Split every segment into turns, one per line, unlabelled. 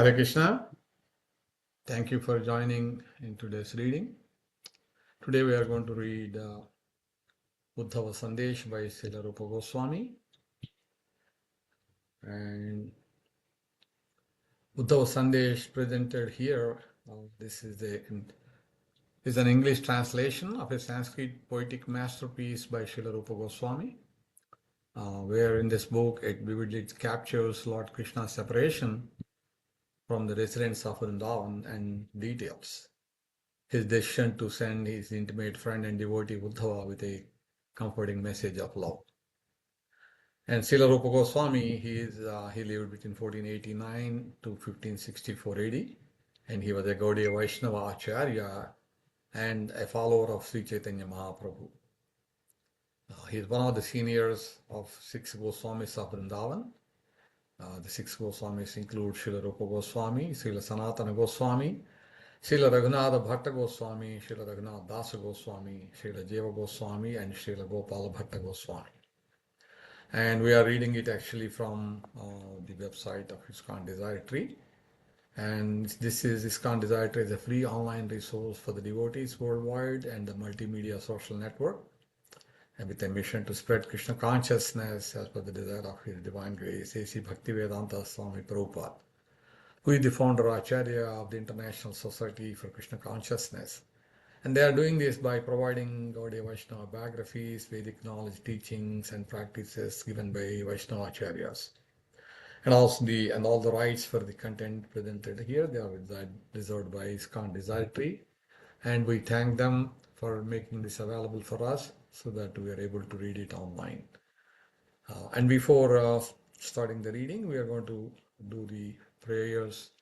Hare Krishna. Thank you for joining in today's reading. Today we are going to read Uddhava Sandesh by Srila Rupa Goswami. And Uddhava Sandesh presented here, this is an English translation of a Sanskrit poetic masterpiece by Srila Rupa Goswami, where in this book it vividly captures Lord Krishna's separation from the residents of Vrindavan and details his decision to send his intimate friend and devotee Uddhava with a comforting message of love. And Srila Rupa Goswami, he lived between 1489 to 1564 AD, and he was a Gaudiya Vaishnava Acharya and a follower of Sri Chaitanya Mahaprabhu. He is one of the seniors of six Goswamis of Vrindavan. The six Goswamis include Srila Rupa Goswami, Srila Sanatana Goswami, Srila Raghunatha Bhatta Goswami, Srila Raghunatha Dasa Goswami, Srila Jiva Goswami, and Srila Gopala Bhatta Goswami. And we are reading it actually from the website of ISKCON Desire Tree. And this is ISKCON Desire Tree is a free online resource for the devotees worldwide and the Multimedia social network, and with a mission to spread Krishna consciousness as per the desire of His Divine Grace, A.C. Bhaktivedanta Swami Prabhupada, who is the Founder-Ācārya of the International Society for Krishna Consciousness. And they are doing this by providing Gaudiya Vaishnava Biographies, Vedic knowledge, teachings, and practices given by Vaishnava Acharyas. And also all the rights for the content presented here, they are reserved by ISKCON Desire Tree. And we thank them for making this available for us so that we are able to read it online. And before starting the reading, we are going to do the prayers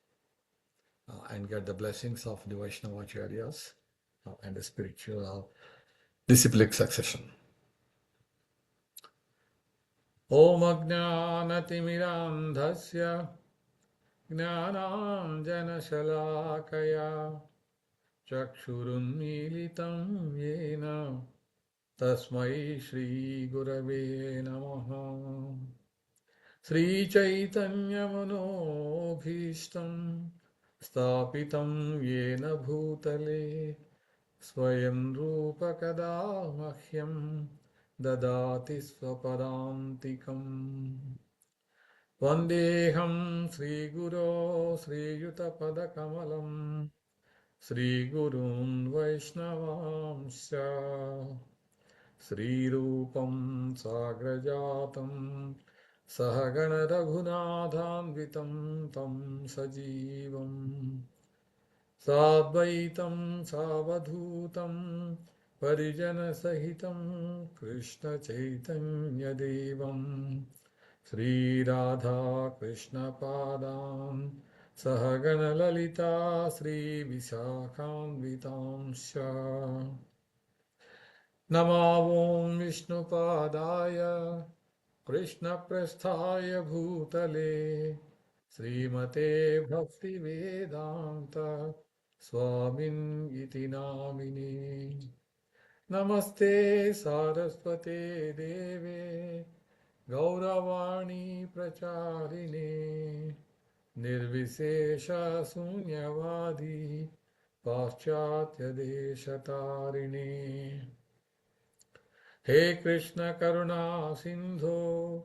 and get the blessings of the Vaishnava Acharyas and the spiritual disciplic succession. Om Ajnanatimirandhasya Jnananjana Shalakaya Chakshurunmilitam Yena Tasmai Shri Gurave Namaha Sri Chaitanya Manobhishtam Stapitam Yena Bhutale Swayam Rupa Kada Mahyam Dadati Swapadantikam Vandeham Sri Guru Sri Yuta Padakamalam Sri Gurun Vaishnavamsya Sri Rupam Sagrajatam Sahagana Raghunathanvitam Tam Sajivam Sadvaitam Savadhutam Parijana Sahitam Krishna Chaitanya Devam Sri Radha Krishna Padam Sahagana Lalita Sri Visakhanvitamsya Namavom Vishnu Padaya Krishna Prasthaya Bhutale Srimate Bhaktivedanta Swamin iti namini Namaste Saraswate Deve Gauravani Pracharine Nirvisesha Sunyavadi Paschatya Deshatarine He Krishna Karuna Sindho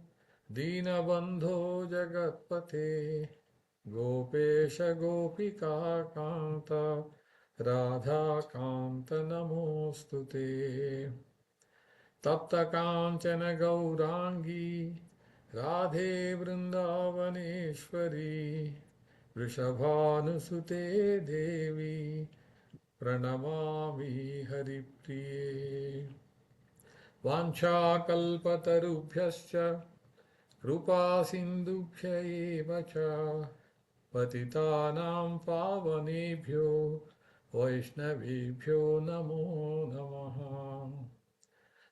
Dinabandho Jagatpate Gopesha Gopika Kanta Radha Kanta Namostute Tapta Kanchana Gaurangi Radhe Vrindavaneshwari Vrishabhanusute Devi Pranamami Haripriye Vancha Kalpatarubhyascha Krupa Sindubhya eva cha Patitanam Pavanebhyo Vaishnavebhyo Namo Namaha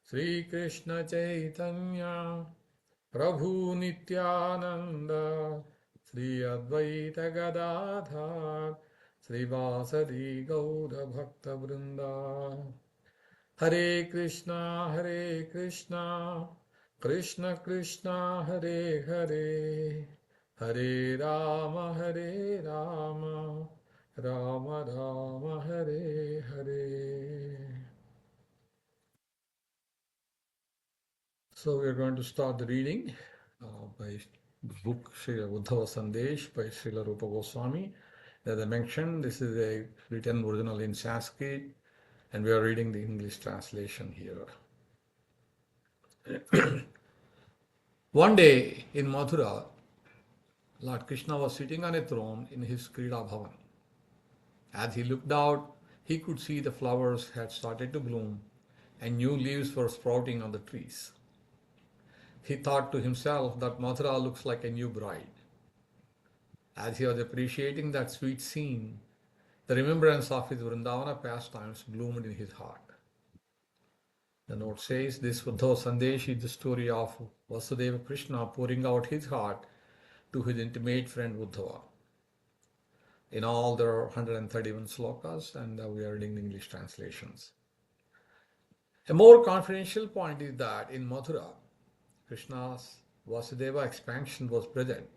Sri Krishna Chaitanya Prabhu Nityananda Sri Advaita Gadadhar Sri Vasadi Gaura Bhakta Vrinda Hare Krishna Krishna Krishna Hare Hare Hare Rama, Hare Rama, Rama Rama, Hare Hare. So we are going to start the reading by the book Srila Uddhava Sandesh by Srila Rupa Goswami. As I mentioned, this is a written original in Sanskrit, and we are reading the English translation here. One day in Mathura, Lord Krishna was sitting on a throne in his Krida Bhavan. As he looked out, he could see the flowers had started to bloom and new leaves were sprouting on the trees. He thought to himself that Mathura looks like a new bride. As he was appreciating that sweet scene, the remembrance of his Vrindavana pastimes bloomed in his heart. The note says this Uddhava Sandesh is the story of Vasudeva Krishna pouring out his heart to his intimate friend Uddhava. In all, there are 131 slokas, and we are reading the English translations. A more confidential point is that in Mathura, Krishna's Vasudeva expansion was present,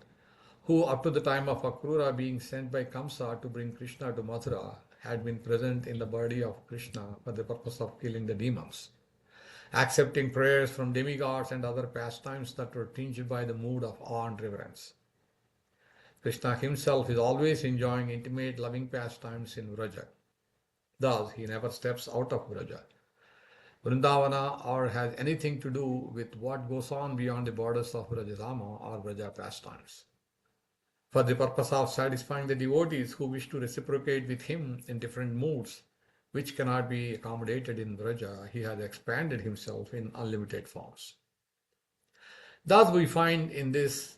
who up to the time of Akrura being sent by Kamsa to bring Krishna to Mathura, had been present in the body of Krishna for the purpose of killing the demons, accepting prayers from demigods and other pastimes that were tinged by the mood of awe and reverence. Krishna himself is always enjoying intimate loving pastimes in Vraja. Thus, he never steps out of Vraja, Vrindavana, or has anything to do with what goes on beyond the borders of Vrajadhama or Vraja pastimes. For the purpose of satisfying the devotees who wish to reciprocate with him in different moods, which cannot be accommodated in Vraja, he has expanded himself in unlimited forms. Thus, we find in this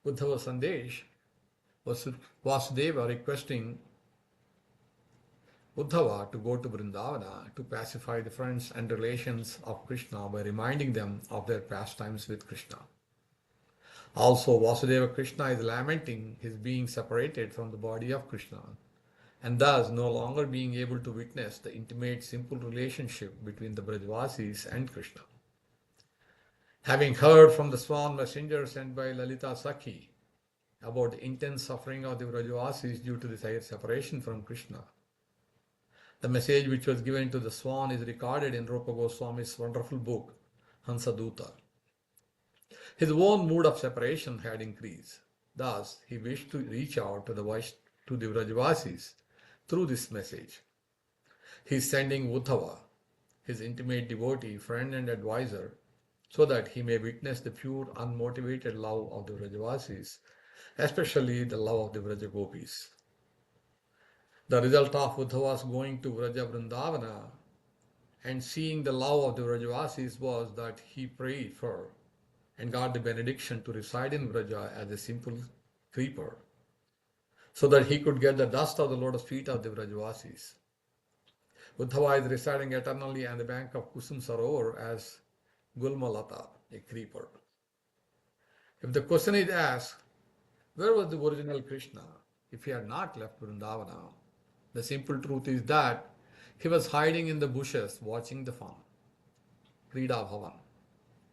Uddhava Sandesh, Vasudeva requesting Uddhava to go to Vrindavana to pacify the friends and relations of Krishna by reminding them of their pastimes with Krishna. Also, Vasudeva Krishna is lamenting his being separated from the body of Krishna and thus no longer being able to witness the intimate, simple relationship between the Brajvasis and Krishna. Having heard from the swan messenger sent by Lalita Sakhi about the intense suffering of the Brajvasis due to the separation from Krishna, the message which was given to the swan is recorded in Rupa Goswami's wonderful book, Hansaduta. His own mood of separation had increased. Thus, he wished to reach out to the Vrajvasis through this message. He is sending Uddhava, his intimate devotee, friend and advisor, so that he may witness the pure, unmotivated love of the Vrajvasis, especially the love of the Vraja Gopis. The result of Uddhava's going to Vraja Vrindavana and seeing the love of the Vrajavasis was that he prayed for and got the benediction to reside in Vraja as a simple creeper, so that he could get the dust of the lotus feet of the Vrajavasis. Uddhava is residing eternally on the bank of Kusum Sarovar as Gulmalata, a creeper. If the question is asked, where was the original Krishna if he had not left Vrindavana? The simple truth is that he was hiding in the bushes watching the fun. Krida Bhavan,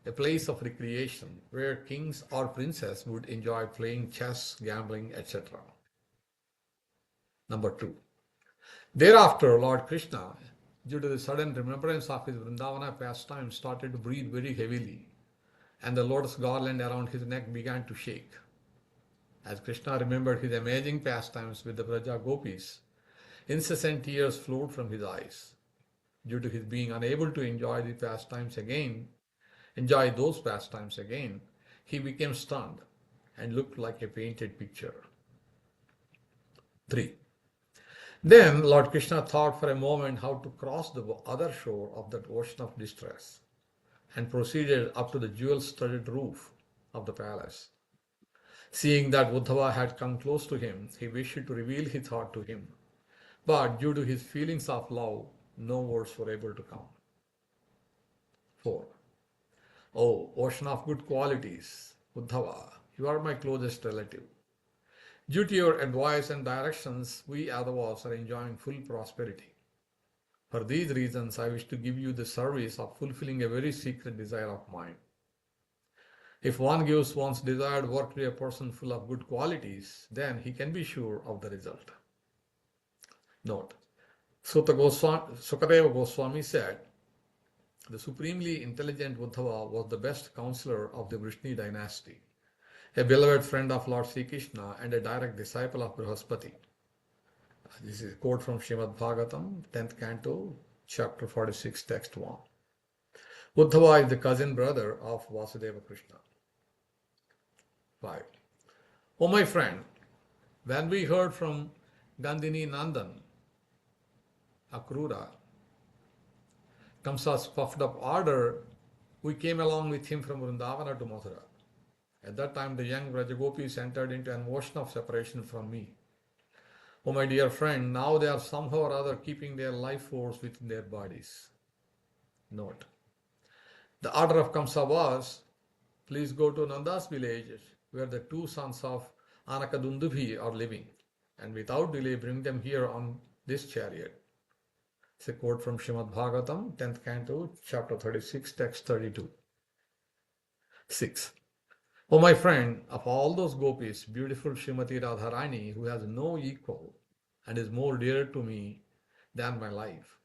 a place of recreation where kings or princes would enjoy playing chess, gambling, etc. Number 2. Thereafter, Lord Krishna, due to the sudden remembrance of his Vrindavana pastime, started to breathe very heavily, and the lotus garland around his neck began to shake. As Krishna remembered his amazing pastimes with the Vraja Gopis, incessant tears flowed from his eyes. Due to his being unable to enjoy those pastimes again, he became stunned and looked like a painted picture. 3. Then Lord Krishna thought for a moment how to cross the other shore of that ocean of distress and proceeded up to the jewel-studded roof of the palace. Seeing that Uddhava had come close to him, he wished to reveal his thought to him. But due to his feelings of love, no words were able to come. 4. Oh, ocean of good qualities, Uddhava, you are my closest relative. Due to your advice and directions, we Yadavas are enjoying full prosperity. For these reasons, I wish to give you the service of fulfilling a very secret desire of mine. If one gives one's desired work to a person full of good qualities, then he can be sure of the result. Note: Sukadeva Goswami said, the supremely intelligent Uddhava was the best counselor of the Vrishni dynasty, a beloved friend of Lord Sri Krishna and a direct disciple of Brihaspati. This is a quote from Srimad Bhagavatam, 10th Canto, chapter 46, text 1. Uddhava is the cousin brother of Vasudeva Krishna. 5. O my friend, when we heard from Gandhini Nandan, Akrura, Kamsa's puffed up order, we came along with him from Vrindavana to Mathura. At that time, the young Vrajagopis entered into an ocean of separation from me. O my dear friend, now they are somehow or other keeping their life force within their bodies. Note: the order of Kamsa was, please go to Nanda's village where the two sons of Anakadundubhi are living, and without delay bring them here on this chariot. It's a quote from Srimad Bhagavatam, 10th Canto, chapter 36, text 32. 6. O my friend, of all those gopis, beautiful Srimati Radharani, who has no equal and is more dear to me than my life,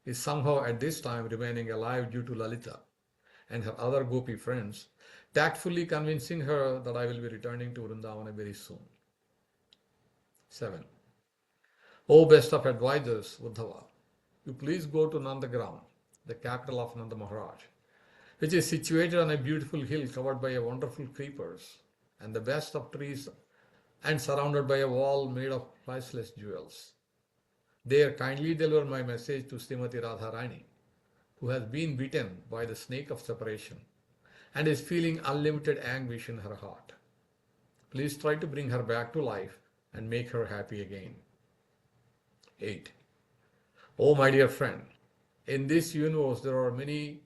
is somehow at this time remaining alive due to Lalita and her other gopi friends, tactfully convincing her that I will be returning to Vrindavana very soon. 7. O best of advisors, Uddhava, you please go to Nandagram, the capital of Nanda Maharaj, which is situated on a beautiful hill covered by a wonderful creepers and the best of trees and surrounded by a wall made of priceless jewels. There kindly deliver my message to Srimati Radharani, who has been bitten by the snake of separation and is feeling unlimited anguish in her heart. Please try to bring her back to life and make her happy again. 8. Oh my dear friend, in this universe there are many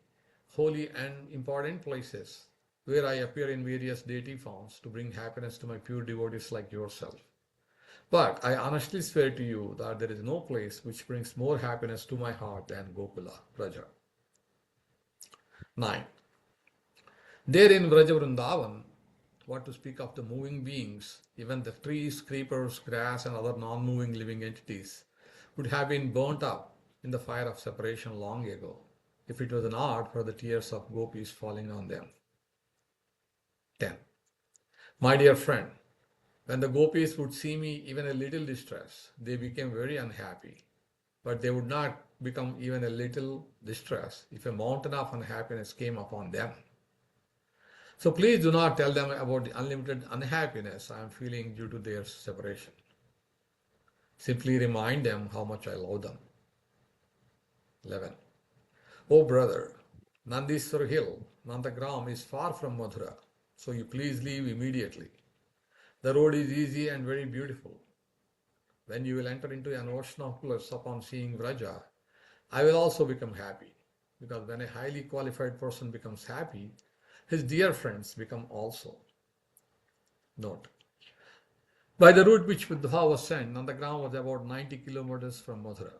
holy and important places where I appear in various deity forms to bring happiness to my pure devotees like yourself. But I honestly swear to you that there is no place which brings more happiness to my heart than Gopala, Braja. 9. There in Vraja Vrindavan, what to speak of the moving beings, even the trees, creepers, grass and other non-moving living entities would have been burnt up in the fire of separation long ago, if it was not for the tears of gopis falling on them. 10. My dear friend, when the gopis would see me even a little distressed, they became very unhappy. But they would not become even a little distressed if a mountain of unhappiness came upon them. So please do not tell them about the unlimited unhappiness I am feeling due to their separation. Simply remind them how much I love them. 11. Oh brother, Nandiswar Hill, Nandagram is far from Mathura, so you please leave immediately. The road is easy and very beautiful. When you will enter into an ocean of bliss upon seeing Vraja, I will also become happy, because when a highly qualified person becomes happy, his dear friends become also. Note: by the route which Uddhava was sent, Nandagram was about 90 kilometers from Mathura.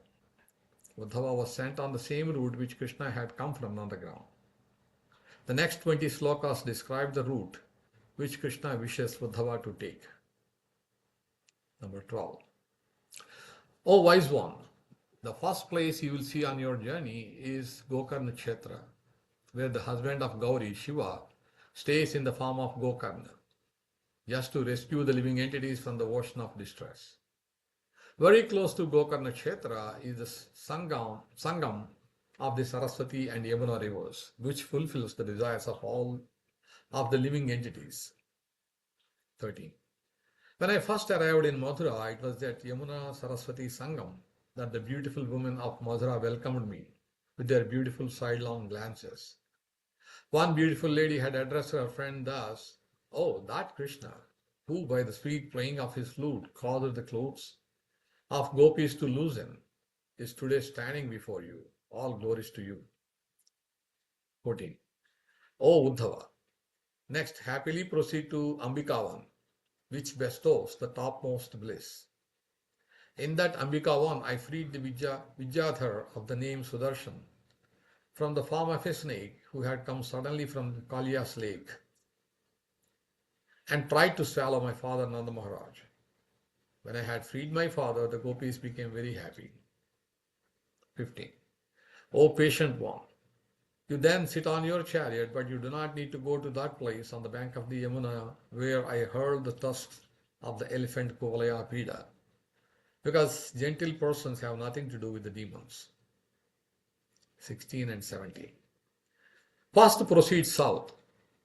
Uddhava was sent on the same route which Krishna had come from Nandagram. The next 20 slokas describe the route which Krishna wishes Uddhava to take. Number 12. O wise one, the first place you will see on your journey is Gokarna Kshetra, where the husband of Gauri, Shiva, stays in the form of Gokarna, just to rescue the living entities from the ocean of distress. Very close to Gokarna Kshetra is the Sangam of the Saraswati and Yamuna rivers, which fulfills the desires of all of the living entities. 13. When I first arrived in Mathura, it was at Yamuna Saraswati Sangam that the beautiful women of Mathura welcomed me with their beautiful sidelong glances. One beautiful lady had addressed her friend thus: "Oh, that Krishna, who by the sweet playing of his flute caused the clothes of gopis to loosen, is today standing before you. All glories to you." 14. O Uddhava, next happily proceed to Ambikavan, which bestows the topmost bliss. In that Ambikavan, I freed the Vidyadhar of the name Sudarshan from the form of a snake who had come suddenly from Kaliya's lake. and tried to swallow my father Nanda Maharaj. When I had freed my father, the gopis became very happy. 15. O patient one, you then sit on your chariot, but you do not need to go to that place on the bank of the Yamuna where I hurled the tusks of the elephant Kuvalaya Pida, because gentle persons have nothing to do with the demons. 16 and 17. First proceed south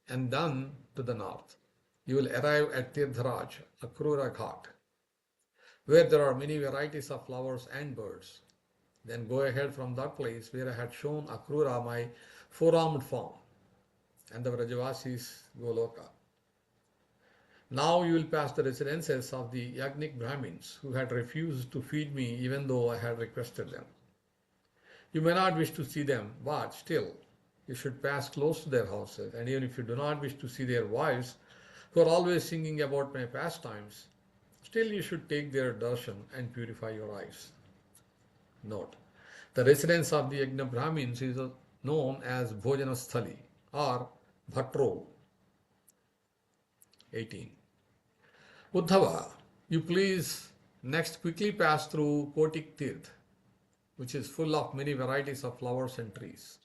and then to the north. You will arrive at Tirtharaj, Akrura Ghat, where there are many varieties of flowers and birds. Then go ahead from that place where I had shown Akrura my four-armed form and the Vrajavasis Goloka. Now you will pass the residences of the Yagnik Brahmins who had refused to feed me even though I had requested them. You may not wish to see them, but still you should pass close to their houses, and even if you do not wish to see their wives who are always singing about my pastimes, still you should take their darshan and purify your eyes. Note, the residence of the Yagna Brahmins is known as Bhojanasthali or Bhatro. 18. Uddhava, you please next quickly pass through Kotik Tirth, which is full of many varieties of flowers and trees.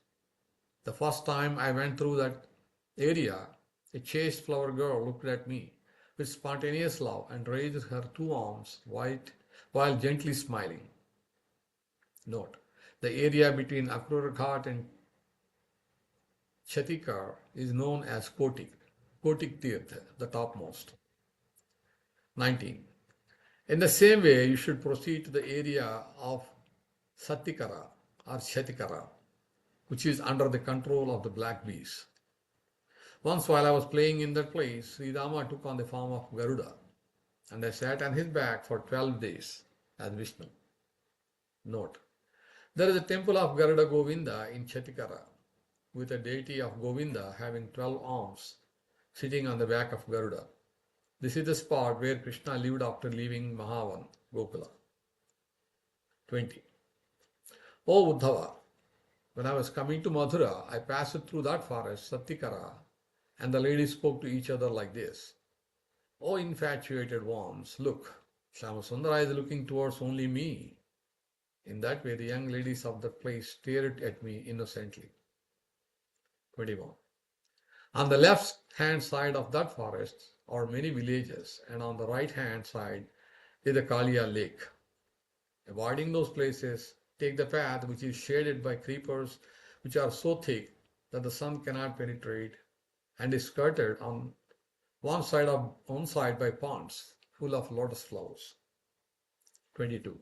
The first time I went through that area, a chaste flower girl looked at me with spontaneous love and raised her two arms while gently smiling. Note, the area between Akrura Ghat and Chatikar is known as Kotik Tirth, the topmost. 19. In the same way, you should proceed to the area of Satikara or Chatikara, which is under the control of the black bees. Once while I was playing in that place, Sri Rama took on the form of Garuda, and I sat on his back for 12 days as Vishnu. Note, there is a temple of Garuda Govinda in Chatikara, with a deity of Govinda having 12 arms sitting on the back of Garuda. This is the spot where Krishna lived after leaving Mahavan, Gopala. 20. O Uddhava, when I was coming to Mathura, I passed through that forest, Satikara, and the ladies spoke to each other like this. O infatuated ones, look, Shyamasundara is looking towards only me. In that way, the young ladies of the place stared at me innocently. 21. On the left-hand side of that forest are many villages, and on the right-hand side is the Kaliya lake. Avoiding those places, take the path which is shaded by creepers which are so thick that the sun cannot penetrate, and is skirted on one side by ponds full of lotus flowers. 22.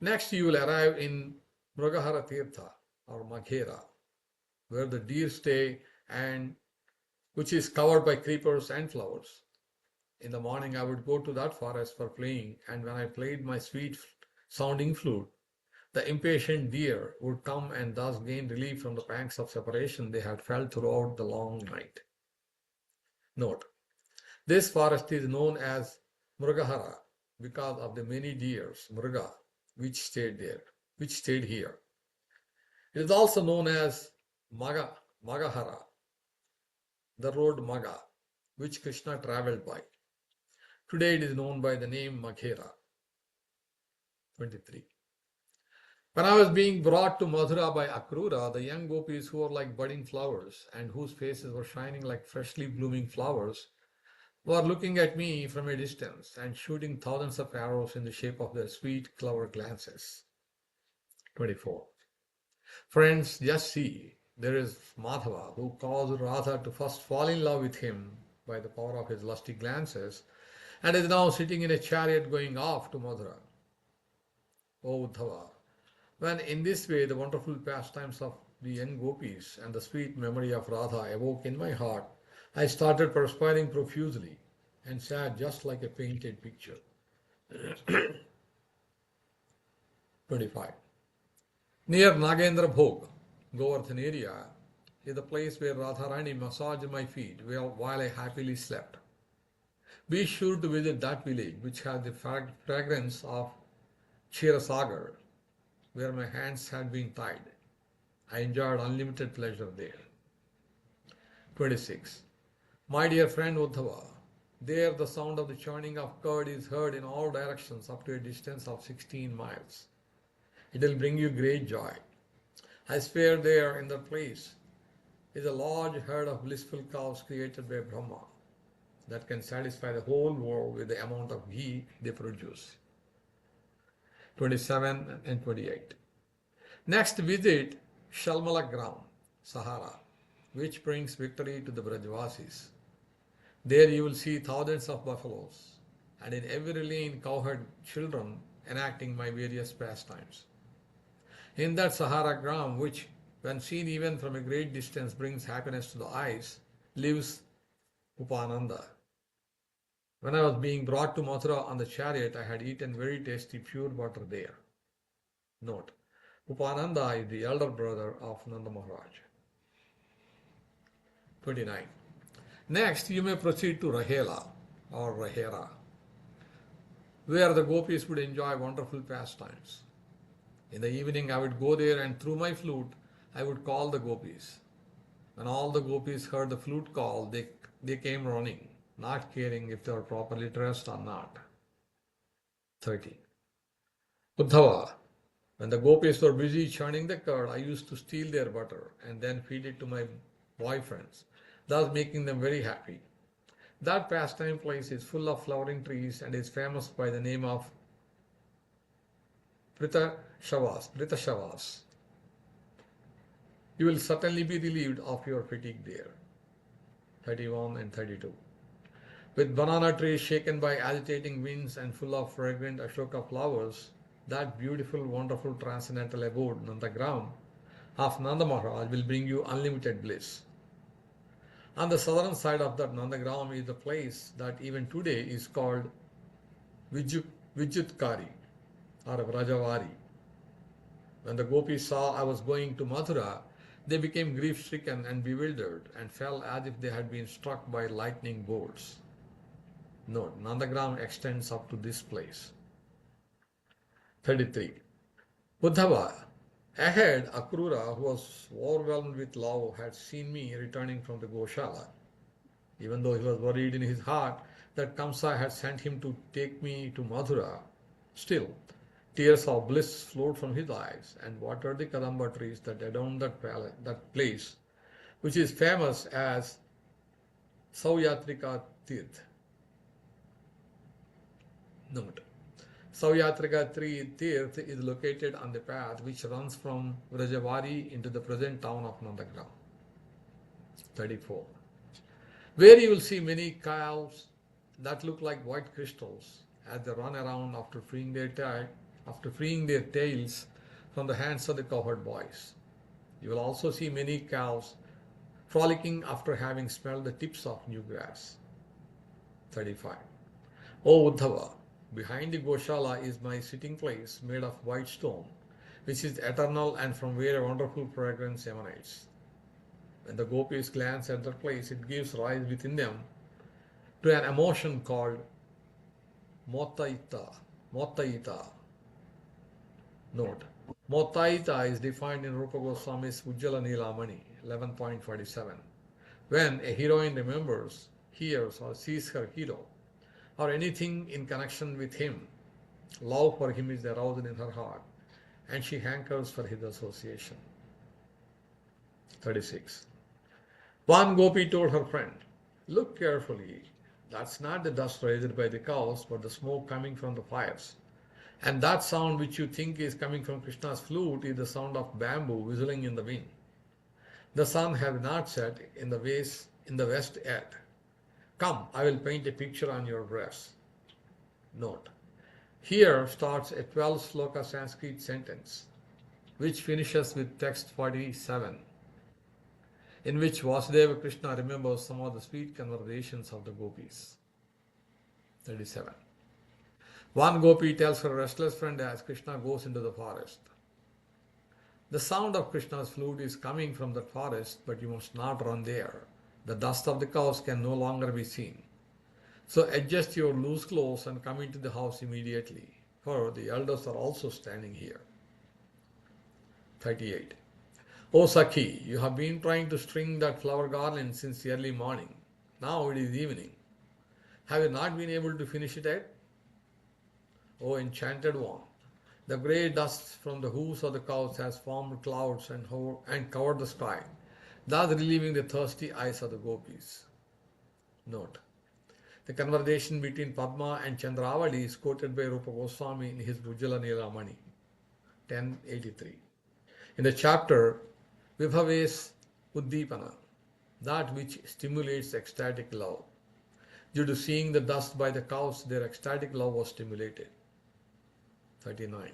Next you will arrive in Mragahara Tirtha or Maghera, where the deer stay and which is covered by creepers and flowers. In the morning I would go to that forest for playing, and when I played my sweet sounding flute, the impatient deer would come and thus gain relief from the pangs of separation they had felt throughout the long night. Note, this forest is known as Mragahara because of the many deers, Mrga, which stayed here. It is also known as Magahara, the road Maga, which Krishna travelled by. Today it is known by the name Maghera. 23. When I was being brought to Mathura by Akrura, the young gopis who were like budding flowers and whose faces were shining like freshly blooming flowers were looking at me from a distance and shooting thousands of arrows in the shape of their sweet clever glances. 24. Friends, just see, there is Madhava who caused Radha to first fall in love with him by the power of his lusty glances, and is now sitting in a chariot going off to Mathura. O Uddhava, when in this way the wonderful pastimes of the young gopis and the sweet memory of Radha awoke in my heart, I started perspiring profusely and sat just like a painted picture. 25. Near Nagendra Bhog, Govardhan area, is the place where Radharani massaged my feet while I happily slept. Be sure to visit that village which has the fragrance of Ksheerasagar, where my hands had been tied. I enjoyed unlimited pleasure there. 26. My dear friend Uddhava, There the sound of the churning of curd is heard in all directions up to a distance of 16 miles. It will bring you great joy. I swear there in that place is a large herd of blissful cows created by Brahma that can satisfy the whole world with the amount of ghee they produce. 27 and 28. Next visit Shalmala Gram, Sahara, which brings victory to the Brajvasis. There you will see thousands of buffaloes, and in every lane cowherd children enacting my various pastimes. In that Sahara Gram, which when seen even from a great distance brings happiness to the eyes, lives Upananda. When I was being brought to Mathura on the chariot, I had eaten very tasty pure butter there. Note, Upananda is the elder brother of Nanda Maharaj. 29. Next, you may proceed to Rahela or Rahera, where the gopis would enjoy wonderful pastimes. In the evening, I would go there and through my flute, I would call the gopis. When all the gopis heard the flute call, they came running, not caring if they were properly dressed or not. 30. Uddhava. When the gopis were busy churning the curd, I used to steal their butter and then feed it to my boyfriends, thus making them very happy. That pastime place is full of flowering trees and is famous by the name of Pritashavas. You will certainly be relieved of your fatigue there. 31 and 32. With banana trees shaken by agitating winds and full of fragrant ashoka flowers, that beautiful, wonderful, transcendental abode, Nandagram, of Nanda Maharaj will bring you unlimited bliss. On the southern side of that Nandagram is the place that even today is called Vidyutkari or Vrajavari. When the gopis saw I was going to Mathura, they became grief-stricken and bewildered and fell as if they had been struck by lightning bolts. Note, Nandagram extends up to this place. 33. Uddhava. Ahead, Akrura, who was overwhelmed with love, had seen me returning from the Goshala. Even though he was worried in his heart that Kamsa had sent him to take me to Mathura, still, tears of bliss flowed from his eyes and watered the Kadamba trees that adorned that place, which is famous as Sauyatrika Tirth. Note, Sauyatrika Tirth is located on the path which runs from Vrajavari into the present town of Nandagram. 34. Where you will see many cows that look like white crystals as they run around after freeing their tails from the hands of the cowherd boys. You will also see many cows frolicking after having smelled the tips of new grass. 35. O Uddhava, behind the Goshala is my sitting place made of white stone, which is eternal and from where a wonderful fragrance emanates. When the gopis glance at that place, it gives rise within them to an emotion called Mottaita. Note, Mottaita is defined in Rupa Goswami's Ujjala Nilamani, 11.47. When a heroine remembers, hears or sees her hero, or anything in connection with him, love for him is aroused in her heart, and she hankers for his association. 36. One gopi told her friend, "Look carefully, that's not the dust raised by the cows, but the smoke coming from the fires. And that sound which you think is coming from Krishna's flute is the sound of bamboo whistling in the wind. The sun has not set in the west yet. Come, I will paint a picture on your breast." Note, here starts a 12-sloka Sanskrit sentence, which finishes with text 47, in which Vasudeva Krishna remembers some of the sweet conversations of the gopis. 37. One gopi tells her restless friend as Krishna goes into the forest, "The sound of Krishna's flute is coming from that forest, but you must not run there. The dust of the cows can no longer be seen. So adjust your loose clothes and come into the house immediately, for the elders are also standing here." 38. O Sakhi, you have been trying to string that flower garland since early morning. Now it is evening. Have you not been able to finish it yet? O enchanted one, the grey dust from the hoofs of the cows has formed clouds and covered the sky, thus relieving the thirsty eyes of the gopis. Note: the conversation between Padma and Chandravali is quoted by Rupa Goswami in his Bhujala Nilamani, 1083. In the chapter Vibhaves Uddipana, that which stimulates ecstatic love. Due to seeing the dust by the cows, their ecstatic love was stimulated. 39.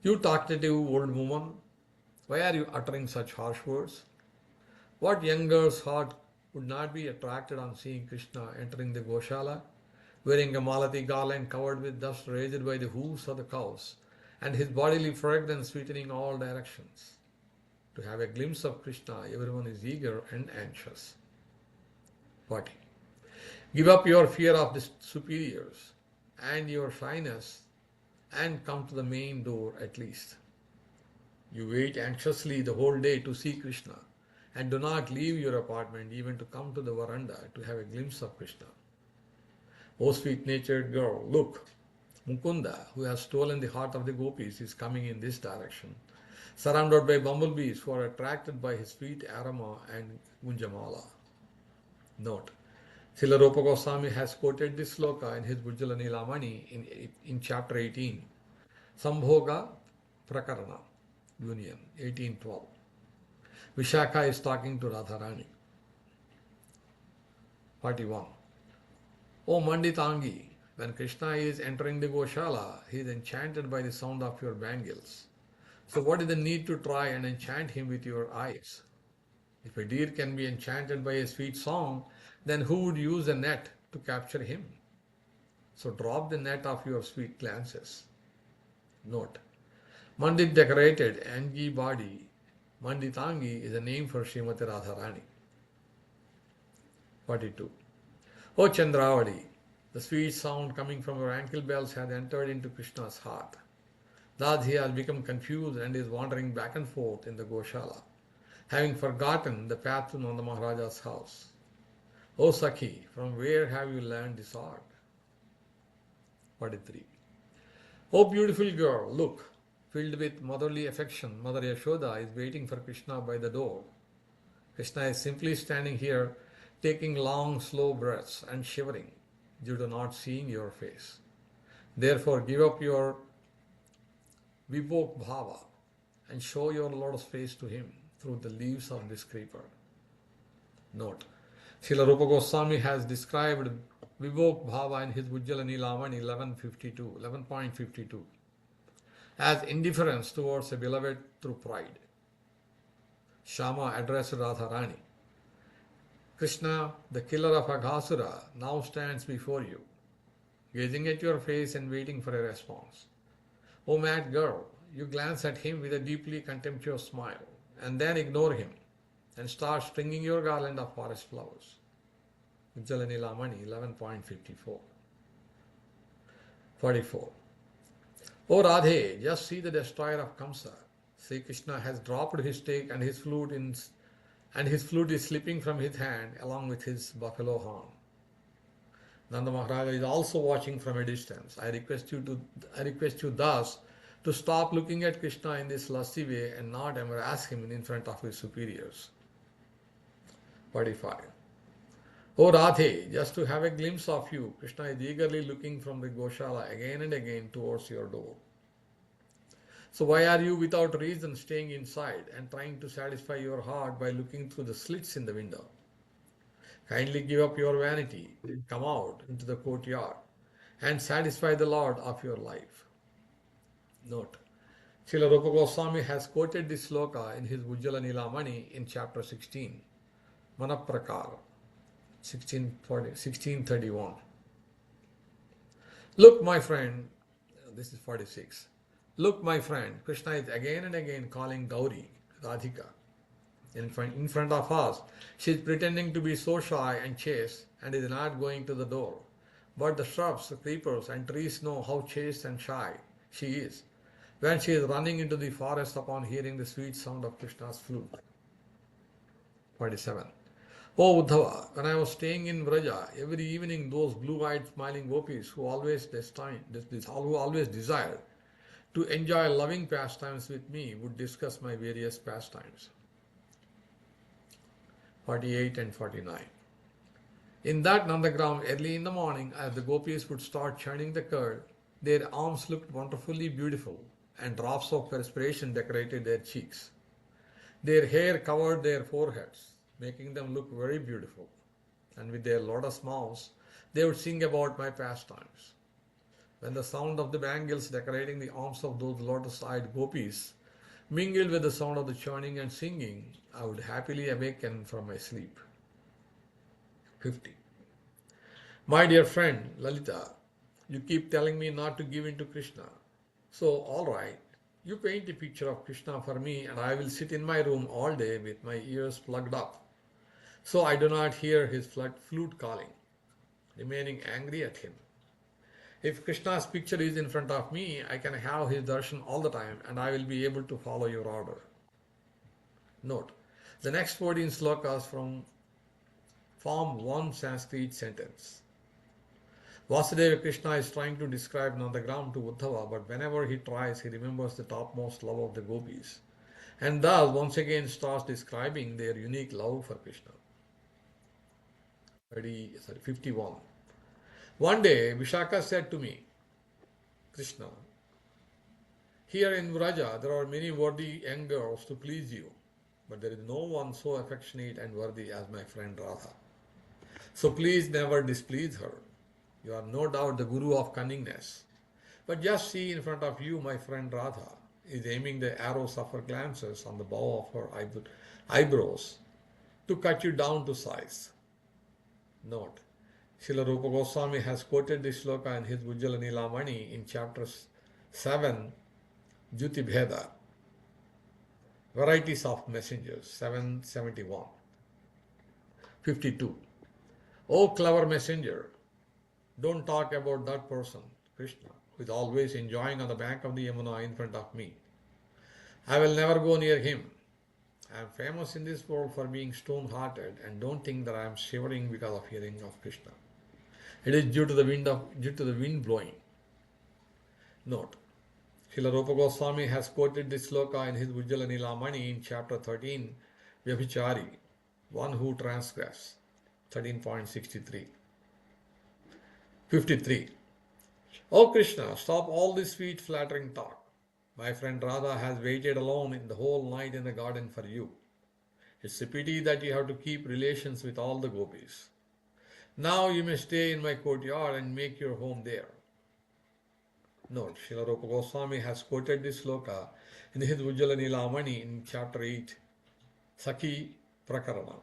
You talkative old woman, why are you uttering such harsh words? What young girl's heart would not be attracted on seeing Krishna entering the Goshala, wearing a malati garland covered with dust raised by the hooves of the cows, and his bodily fragrance sweetening all directions? To have a glimpse of Krishna, everyone is eager and anxious. 40. Give up your fear of the superiors and your shyness and come to the main door at least. You wait anxiously the whole day to see Krishna and do not leave your apartment even to come to the veranda to have a glimpse of Krishna. O sweet-natured girl, look, Mukunda, who has stolen the heart of the gopis, is coming in this direction, surrounded by bumblebees who are attracted by his sweet aroma and gunjamala. Note: Srila Rupa Goswami has quoted this sloka in his Bhujala Nilamani in chapter 18, Sambhoga Prakarana, Union, 1812. Vishakha is talking to Radharani. 41. O Manditangi, when Krishna is entering the Goshala, he is enchanted by the sound of your bangles. So what is the need to try and enchant him with your eyes? If a deer can be enchanted by a sweet song, then who would use a net to capture him? So drop the net of your sweet glances. Note: Mandit decorated Angi body, Manditangi is a name for Srimati Radharani. 42. O Chandravali, the sweet sound coming from your ankle bells has entered into Krishna's heart. Thus he has become confused and is wandering back and forth in the Goshala, having forgotten the path to Nanda Maharaja's house. O Sakhi, from where have you learned this art? 43. O beautiful girl, look, filled with motherly affection, Mother Yashoda is waiting for Krishna by the door. Krishna is simply standing here, taking long, slow breaths and shivering due to not seeing your face. Therefore, give up your vibhok bhava and show your Lord's face to him through the leaves of this creeper. Note: Srila Rupa Goswami has described vibhok bhava in his Bhujala Nilamani 11.52 as indifference towards a beloved through pride. Shama addressed Radharani. Krishna, the killer of Aghasura, now stands before you, gazing at your face and waiting for a response. O mad girl, you glance at him with a deeply contemptuous smile and then ignore him and start stringing your garland of forest flowers. Bhujala Nilamani 11.54. 44. O Radhe, just see the destroyer of Kamsa. Sri Krishna has dropped his stake and his flute is slipping from his hand along with his buffalo horn. Nanda Maharaja is also watching from a distance. I request you thus to stop looking at Krishna in this lusty way and not embarrass him in front of his superiors. 45. O Radhe, just to have a glimpse of you, Krishna is eagerly looking from the Goshala again and again towards your door. So why are you without reason staying inside and trying to satisfy your heart by looking through the slits in the window? Kindly give up your vanity and come out into the courtyard and satisfy the Lord of your life. Note: Srila Rupa Goswami has quoted this sloka in his Bhujala Nilamani in chapter 16, Manaprakara, 1631. Look, my friend, this is 46. Look, my friend, Krishna is again and again calling Gauri, Radhika. In front of us, she is pretending to be so shy and chaste and is not going to the door. But the shrubs, the creepers and trees know how chaste and shy she is when she is running into the forest upon hearing the sweet sound of Krishna's flute. 47. Oh Uddhava, when I was staying in Vraja, every evening those blue-eyed smiling gopis who always desired to enjoy loving pastimes with me would discuss my various pastimes. 48 and 49. In that Nandagram, early in the morning, as the gopis would start churning the curd, their arms looked wonderfully beautiful, and drops of perspiration decorated their cheeks. Their hair covered their foreheads, making them look very beautiful, and with their lotus mouths, they would sing about my pastimes. When the sound of the bangles decorating the arms of those lotus-eyed gopis mingled with the sound of the churning and singing, I would happily awaken from my sleep. 50. My dear friend Lalita, you keep telling me not to give in to Krishna. So, all right, you paint a picture of Krishna for me and I will sit in my room all day with my ears plugged up, so I do not hear his flute calling, remaining angry at him. If Krishna's picture is in front of me, I can have his darshan all the time and I will be able to follow your order. Note, the next 14 slokas form one Sanskrit sentence. Vasudeva Krishna is trying to describe Nandagram to Uddhava, but whenever he tries, he remembers the topmost love of the gopis, and thus once again starts describing their unique love for Krishna. 51. One day, Vishaka said to me, Krishna, here in Vraja there are many worthy young girls to please you, but there is no one so affectionate and worthy as my friend Radha. So please never displease her. You are no doubt the guru of cunningness. But just see in front of you my friend Radha is aiming the arrows of her glances on the bow of her eyebrows to cut you down to size. Note, Srila Rupa Goswami has quoted this sloka in his Ujjala Nilamani in chapter 7, Jyoti Bheda, Varieties of Messengers, 771. 52. O clever messenger, don't talk about that person, Krishna, who is always enjoying on the bank of the Yamuna in front of me. I will never go near him. I am famous in this world for being stone-hearted, and don't think that I am shivering because of hearing of Krishna. It is due to the wind blowing. Note, Srila Rupa Goswami has quoted this sloka in his Ujjala Nilamani in chapter 13, Vyabhichari, one who transgress, 13.63. 53. O Krishna, stop all this sweet flattering talk. My friend Radha has waited alone in the whole night in the garden for you. It's a pity that you have to keep relations with all the gopis. Now you may stay in my courtyard and make your home there. Note, Srila Rupa Goswami has quoted this sloka in his Ujjala Nilamani in chapter 8, Sakhi Prakarana,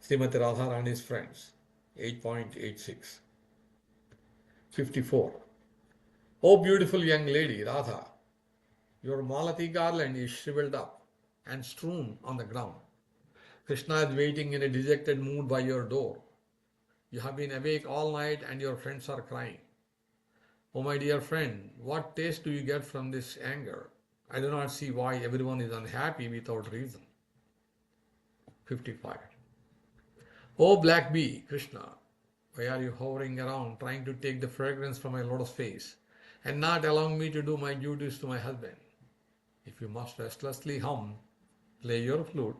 Srimati Radharani's friends, 8.86. 54. O beautiful young lady, Radha, your Malati garland is shriveled up and strewn on the ground. Krishna is waiting in a dejected mood by your door. You have been awake all night and your friends are crying. Oh my dear friend, what taste do you get from this anger? I do not see why everyone is unhappy without reason. 55. O black bee, Krishna, why are you hovering around trying to take the fragrance from my lotus face and not allowing me to do my duties to my husband? If you must restlessly play your flute,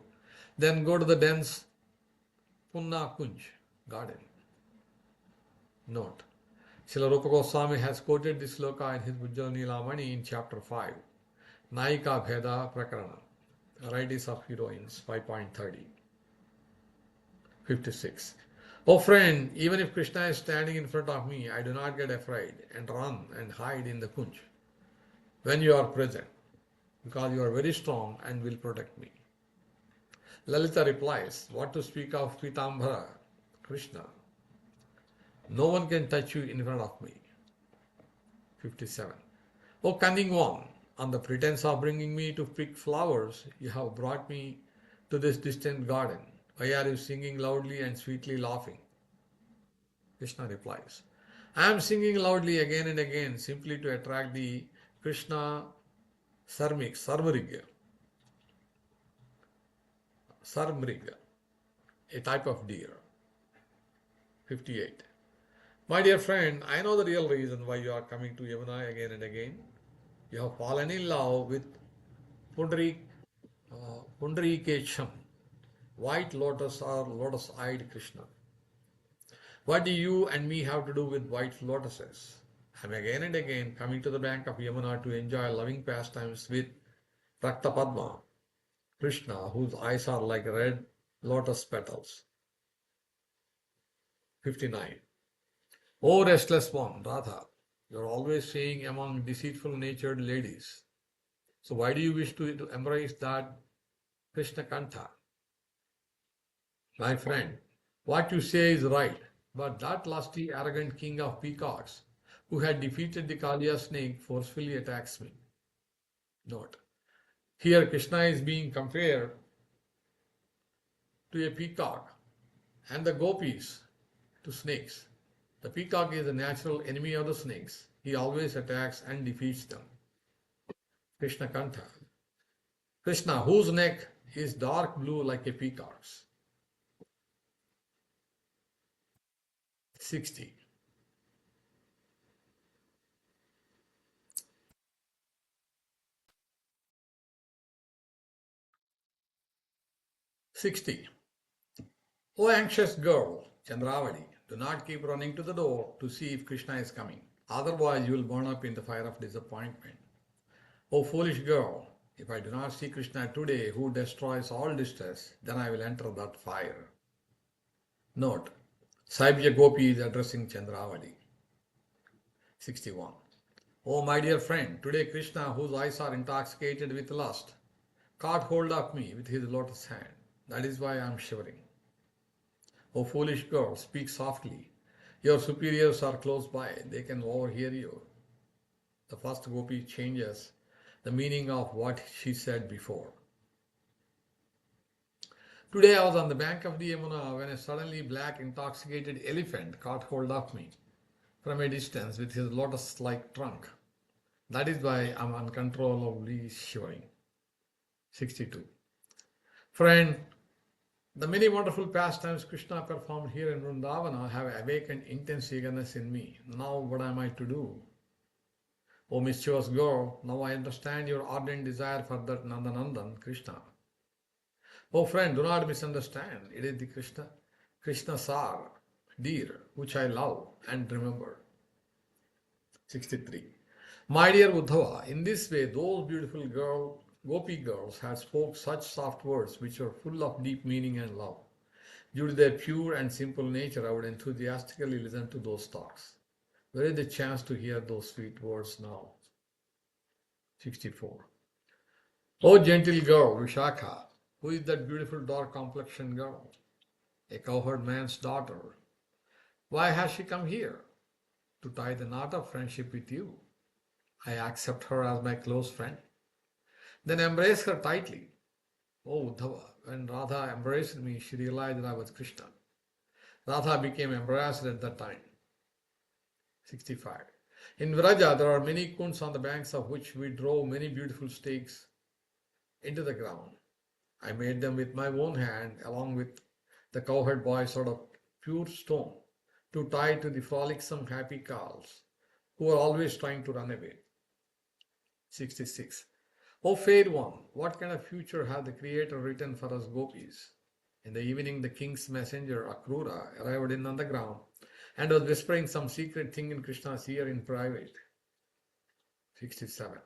then go to the dense Punna Kunj garden. Note, Srila Rupa Goswami has quoted this sloka in his Ujjala Nilamani in chapter 5, Naika Bheda Prakarana, Varieties of Heroines, 5.30. 56. Oh friend, even if Krishna is standing in front of me, I do not get afraid and run and hide in the kunj when you are present, because you are very strong and will protect me. Lalita replies, what to speak of Pitambara, Krishna? No one can touch you in front of me. 57. O cunning one, on the pretense of bringing me to pick flowers, you have brought me to this distant garden. Why are you singing loudly and sweetly laughing? Krishna replies, I am singing loudly again and again simply to attract the Krishna Sarmriga, a type of deer. 58. My dear friend, I know the real reason why you are coming to Yamuna again and again. You have fallen in love with Pundari, Pundarikesham, white lotus or lotus-eyed Krishna. What do you and me have to do with white lotuses? I'm again and again coming to the bank of Yamuna to enjoy loving pastimes with Rakta Padma, Krishna, whose eyes are like red lotus petals. 59. O restless one, Radha, you're always staying among deceitful natured ladies. So why do you wish to embrace that Krishna Kantha? My friend, what you say is right, but that lusty, arrogant king of peacocks who had defeated the Kaliya snake forcefully attacks me. Note. Here Krishna is being compared to a peacock and the gopis to snakes. The peacock is a natural enemy of the snakes. He always attacks and defeats them. Krishna Kantha. Krishna, whose neck is dark blue like a peacock's. 60. 60. O anxious girl, Chandravali, do not keep running to the door to see if Krishna is coming. Otherwise, you will burn up in the fire of disappointment. O foolish girl, if I do not see Krishna today, who destroys all distress, then I will enter that fire. Note. Saibhya Gopi is addressing Chandravali. 61. O my dear friend, today Krishna, whose eyes are intoxicated with lust, caught hold of me with his lotus hand. That is why I am shivering. O foolish girl, speak softly. Your superiors are close by. They can overhear you. The first Gopi changes the meaning of what she said before. Today I was on the bank of the Yamuna when a suddenly black intoxicated elephant caught hold of me from a distance with his lotus-like trunk. That is why I am uncontrollably shivering. 62. Friend, the many wonderful pastimes Krishna performed here in Vrindavana have awakened intense eagerness in me. Now what am I to do? O mischievous girl, now I understand your ardent desire for that Nandanandan, Krishna. O friend, do not misunderstand. It is the Krishna Sar, deer, which I love and remember. 63. My dear Uddhava, in this way those beautiful Gopi girls had spoke such soft words which were full of deep meaning and love. Due to their pure and simple nature, I would enthusiastically listen to those talks. Where is the chance to hear those sweet words now? 64. O gentle girl, Vishakha, who is that beautiful dark-complexioned girl? A cowherd man's daughter. Why has she come here? To tie the knot of friendship with you. I accept her as my close friend. Then embrace her tightly. O Uddhava, when Radha embraced me, she realized that I was Krishna. Radha became embarrassed at that time. 65. In Vraja, there are many kunds on the banks of which we drove many beautiful stakes into the ground. I made them with my own hand, along with the cowherd boys out of pure stone, to tie to the frolicsome happy cows, who are always trying to run away. 66. O fair one, what kind of future had the Creator written for us gopis? In the evening, the king's messenger, Akrura, arrived in on the ground and was whispering some secret thing in Krishna's ear in private. 67.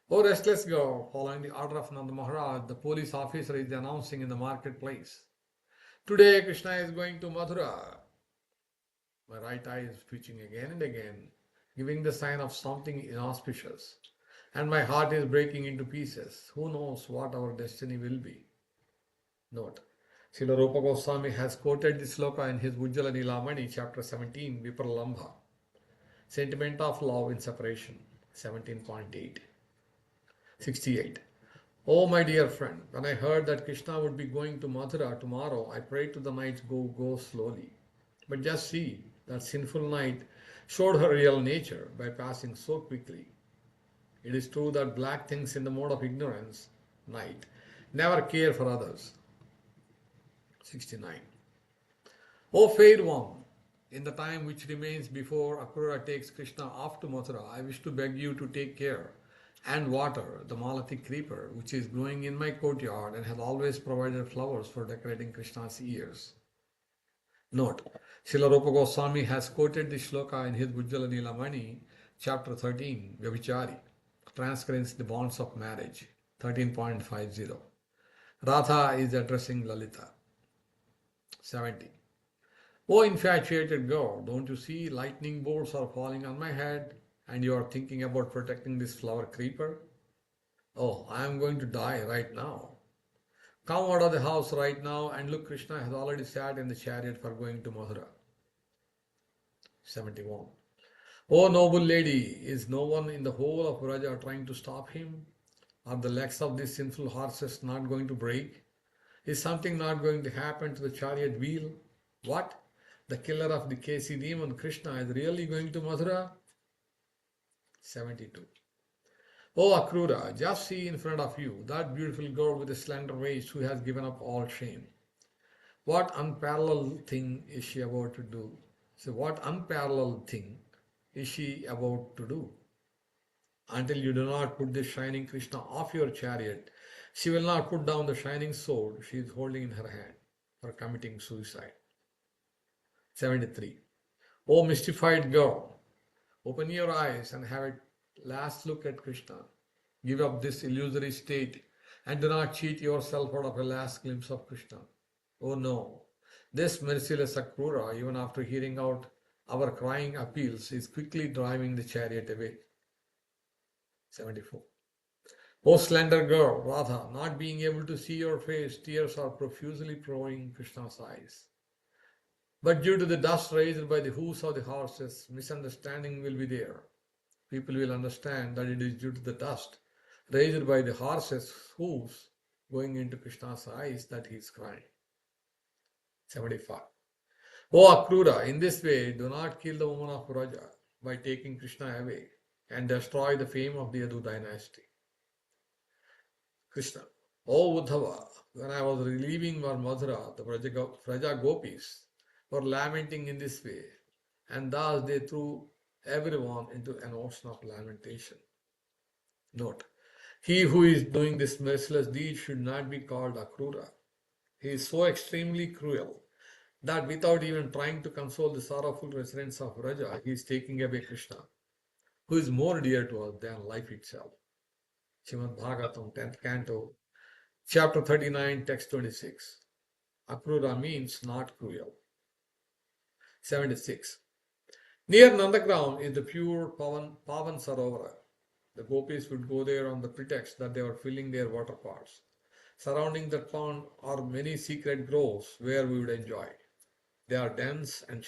O restless girl, following the order of Nanda Maharaj, the police officer is announcing in the marketplace, today Krishna is going to Mathura. My right eye is twitching again and again, giving the sign of something inauspicious, and my heart is breaking into pieces. Who knows what our destiny will be? Note. Srila Rupa Goswami has quoted this sloka in his Ujjala Nilamani, chapter 17, Vipralambha, Sentiment of Love in Separation, 17.8. 68. Oh my dear friend, when I heard that Krishna would be going to Mathura tomorrow, I prayed to the night, go slowly. But just see, that sinful night showed her real nature by passing so quickly. It is true that black things in the mode of ignorance, night, never care for others. 69. O fair one, in the time which remains before Akrura takes Krishna off to Mathura, I wish to beg you to take care and water the Malati creeper which is growing in my courtyard and has always provided flowers for decorating Krishna's ears. Note, Srila Rupa Goswami has quoted this shloka in his Bujjala Nilamani, chapter 13, Vyavichari, transcribes the bonds of marriage, 13.50. Radha is addressing Lalita. 70. Oh infatuated girl, don't you see lightning bolts are falling on my head and you are thinking about protecting this flower creeper? Oh, I am going to die right now. Come out of the house right now and look, Krishna has already sat in the chariot for going to Mathura. 71. Oh noble lady, is no one in the whole of Vraja trying to stop him? Are the legs of these sinful horses not going to break? Is something not going to happen to the chariot wheel? What? The killer of the Kesi demon Krishna is really going to Mathura? 72. Oh Akrura, just see in front of you that beautiful girl with a slender waist who has given up all shame. What unparalleled thing is she about to do? So what unparalleled thing is she about to do? Until you do not put this shining Krishna off your chariot, she will not put down the shining sword she is holding in her hand for committing suicide. 73. O mystified girl, open your eyes and have a last look at Krishna. Give up this illusory state and do not cheat yourself out of a last glimpse of Krishna. Oh no, this merciless Akrura, even after hearing out our crying appeals, is quickly driving the chariot away. 74. O slender girl, Radha, not being able to see your face, tears are profusely pouring Krishna's eyes. But due to the dust raised by the hoofs of the horses, misunderstanding will be there. People will understand that it is due to the dust raised by the horses' hooves going into Krishna's eyes that he is crying. 75. O Akrura, in this way, do not kill the woman of Vraja by taking Krishna away and destroy the fame of the Yadu dynasty. Krishna. O Uddhava, when I was leaving for Mathura, the Vraja gopis were lamenting in this way, and thus they threw everyone into an ocean of lamentation. Note, he who is doing this merciless deed should not be called Akrura. He is so extremely cruel that without even trying to console the sorrowful residents of Vraja, he is taking away Krishna, who is more dear to us than life itself. Srimad Bhagavatam, 10th Canto, chapter 39, text 26. Akrura means not cruel. 76. Near Nandagram is the pure Pavan Sarovara. The gopis would go there on the pretext that they were filling their water pots. Surrounding that pond are many secret groves where we would enjoy. They are dense and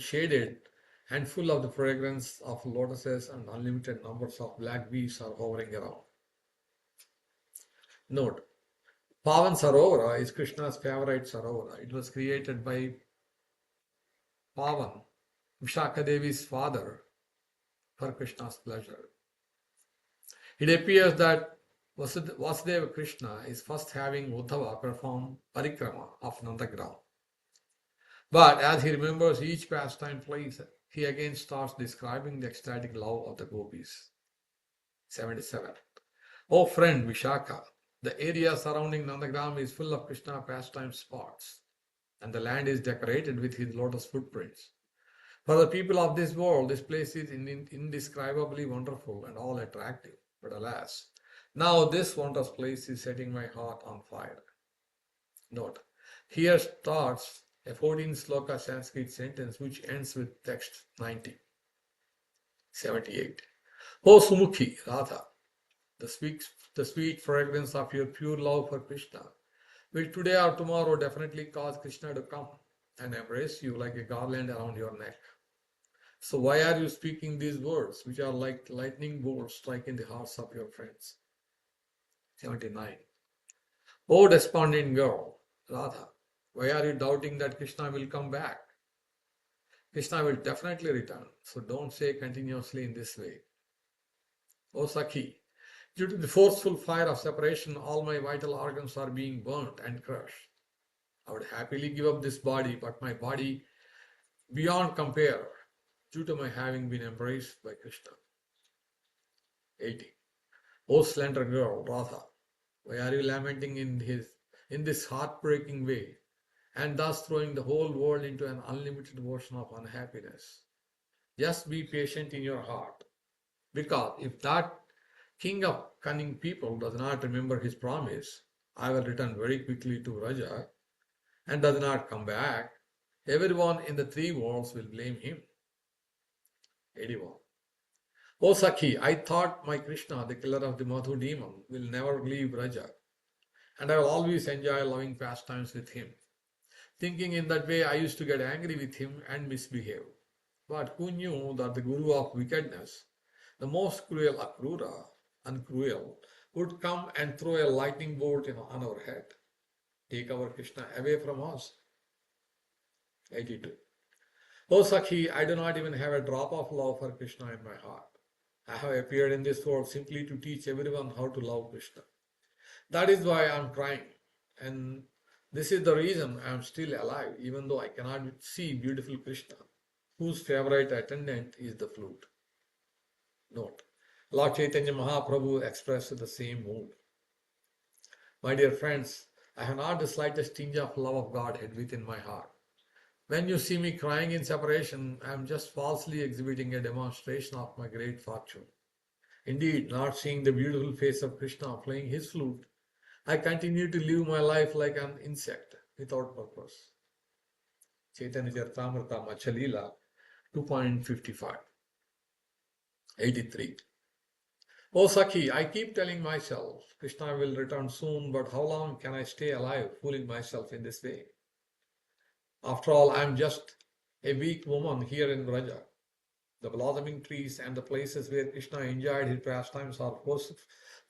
shaded and full of the fragrance of lotuses, and unlimited numbers of black bees are hovering around. Note, Pavan Sarovara is Krishna's favorite Sarovara. It was created by Pavan, Vishaka Devi's father, for Krishna's pleasure. It appears that Vasudeva Krishna is first having Uddhava perform parikrama of Nandagram. But as he remembers each pastime place, he again starts describing the ecstatic love of the gopis. 77. O friend Vishaka, the area surrounding Nandagram is full of Krishna pastime spots, and the land is decorated with his lotus footprints. For the people of this world, this place is indescribably wonderful and all attractive. But alas, now this wondrous place is setting my heart on fire. Note, here starts a 14 sloka Sanskrit sentence which ends with text 90. 78. O Sumukhi, Radha, the sweet fragrance of your pure love for Krishna will today or tomorrow definitely cause Krishna to come and embrace you like a garland around your neck. So why are you speaking these words which are like lightning bolts striking the hearts of your friends? 79. O despondent girl, Radha, why are you doubting that Krishna will come back? Krishna will definitely return, so don't say continuously in this way. O Sakhi, due to the forceful fire of separation, all my vital organs are being burnt and crushed. I would happily give up this body, but my body beyond compare due to my having been embraced by Krishna. 80. O slender girl, Radha, why are you lamenting in this heartbreaking way, and thus throwing the whole world into an unlimited ocean of unhappiness? Just be patient in your heart, because if that king of cunning people does not remember his promise, I will return very quickly to Raja, and does not come back, everyone in the three worlds will blame him. 81. O Sakhi, I thought my Krishna, the killer of the Madhu demon, will never leave Raja, and I will always enjoy loving pastimes with him. Thinking in that way, I used to get angry with him and misbehave. But who knew that the guru of wickedness, the most cruel Akrura, uncruel, would come and throw a lightning bolt on our head, take our Krishna away from us? 82. O Sakhi, I do not even have a drop of love for Krishna in my heart. I have appeared in this world simply to teach everyone how to love Krishna. That is why I am trying, and this is the reason I am still alive, even though I cannot see beautiful Krishna, whose favorite attendant is the flute. Note, Lord Chaitanya Mahaprabhu expressed the same mood. My dear friends, I have not the slightest tinge of love of Godhead within my heart. When you see me crying in separation, I am just falsely exhibiting a demonstration of my great fortune. Indeed, not seeing the beautiful face of Krishna playing his flute, I continue to live my life like an insect without purpose. Chaitanya Charitamrita Machalila 2.55. 83. Oh Sakhi, I keep telling myself, Krishna will return soon, but how long can I stay alive fooling myself in this way? After all, I am just a weak woman here in Braja. The blossoming trees and the places where Krishna enjoyed his pastimes are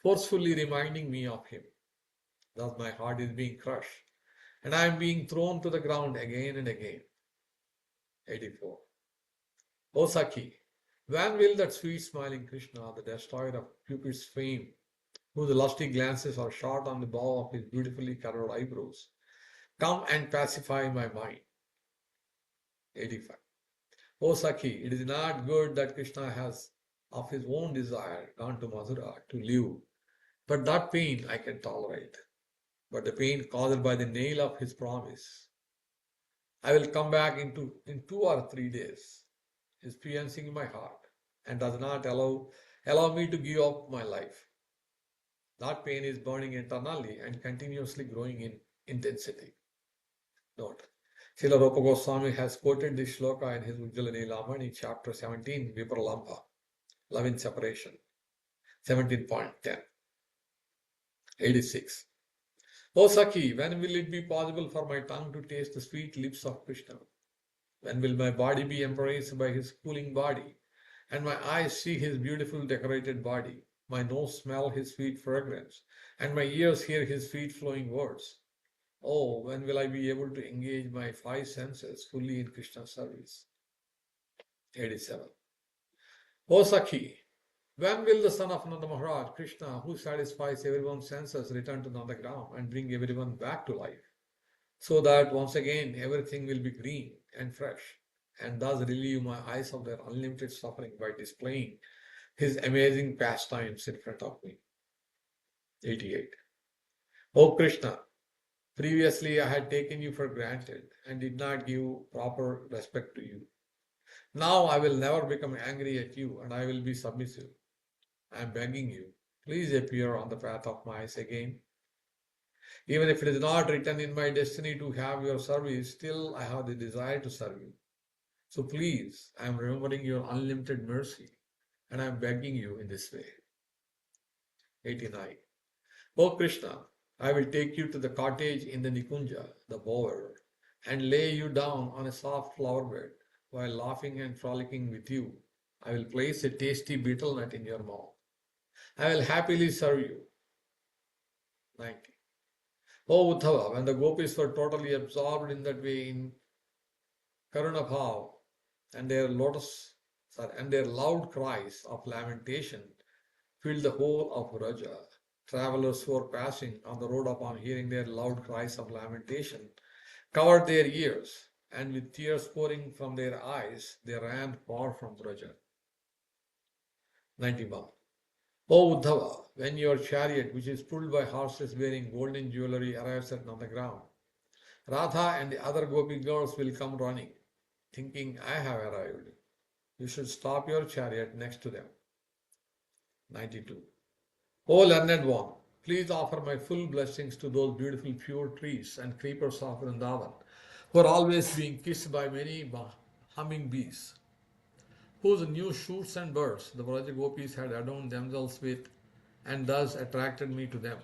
forcefully reminding me of him. Thus my heart is being crushed, and I am being thrown to the ground again and again. 84. O Sakhi, when will that sweet smiling Krishna, the destroyer of Cupid's fame, whose lusty glances are shot on the bow of his beautifully colored eyebrows, come and pacify my mind? 85. O Sakhi, it is not good that Krishna has of his own desire gone to Mathura to live, but that pain I can tolerate. But the pain caused by the nail of his promise, I will come back in 2 or 3 days, is piercing my heart and does not allow me to give up my life. That pain is burning internally and continuously growing in intensity. Note, Srila Rupa Goswami has quoted this shloka in his Ujjala Nilamani, chapter 17, Vipralambha, Love in Separation, 17.10. 86. O Sakhi, when will it be possible for my tongue to taste the sweet lips of Krishna? When will my body be embraced by his cooling body, and my eyes see his beautiful decorated body, my nose smell his sweet fragrance, and my ears hear his sweet flowing words? Oh, when will I be able to engage my 5 senses fully in Krishna's service? 87. O Sakhi, when will the son of Nanda Maharaj, Krishna, who satisfies everyone's senses, return to Nandagram and bring everyone back to life, so that once again everything will be green and fresh, and thus relieve my eyes of their unlimited suffering by displaying his amazing pastimes in front of me? 88. O Krishna, previously I had taken you for granted and did not give proper respect to you. Now I will never become angry at you, and I will be submissive. I am begging you, please appear on the path of my eyes again. Even if it is not written in my destiny to have your service, still I have the desire to serve you. So please, I am remembering your unlimited mercy, and I am begging you in this way. 89. O Krishna, I will take you to the cottage in the Nikunja, the bower, and lay you down on a soft flower bed. While laughing and frolicking with you, I will place a tasty betel nut in your mouth. I will happily serve you. 90. O Uddhava, when the gopis were totally absorbed in that way in Karunabhav, and their loud cries of lamentation filled the whole of Raja. Travelers who were passing on the road upon hearing their loud cries of lamentation covered their ears, and with tears pouring from their eyes, they ran far from Braja. 91. O Uddhava, when your chariot, which is pulled by horses wearing golden jewelry, arrives at Nandagram, Radha and the other gopi girls will come running, thinking, I have arrived. You should stop your chariot next to them. 92. O learned one, please offer my full blessings to those beautiful pure trees and creepers of Vrindavan, who are always being kissed by many humming bees, whose new shoots and birds the Vraja gopis had adorned themselves with, and thus attracted me to them.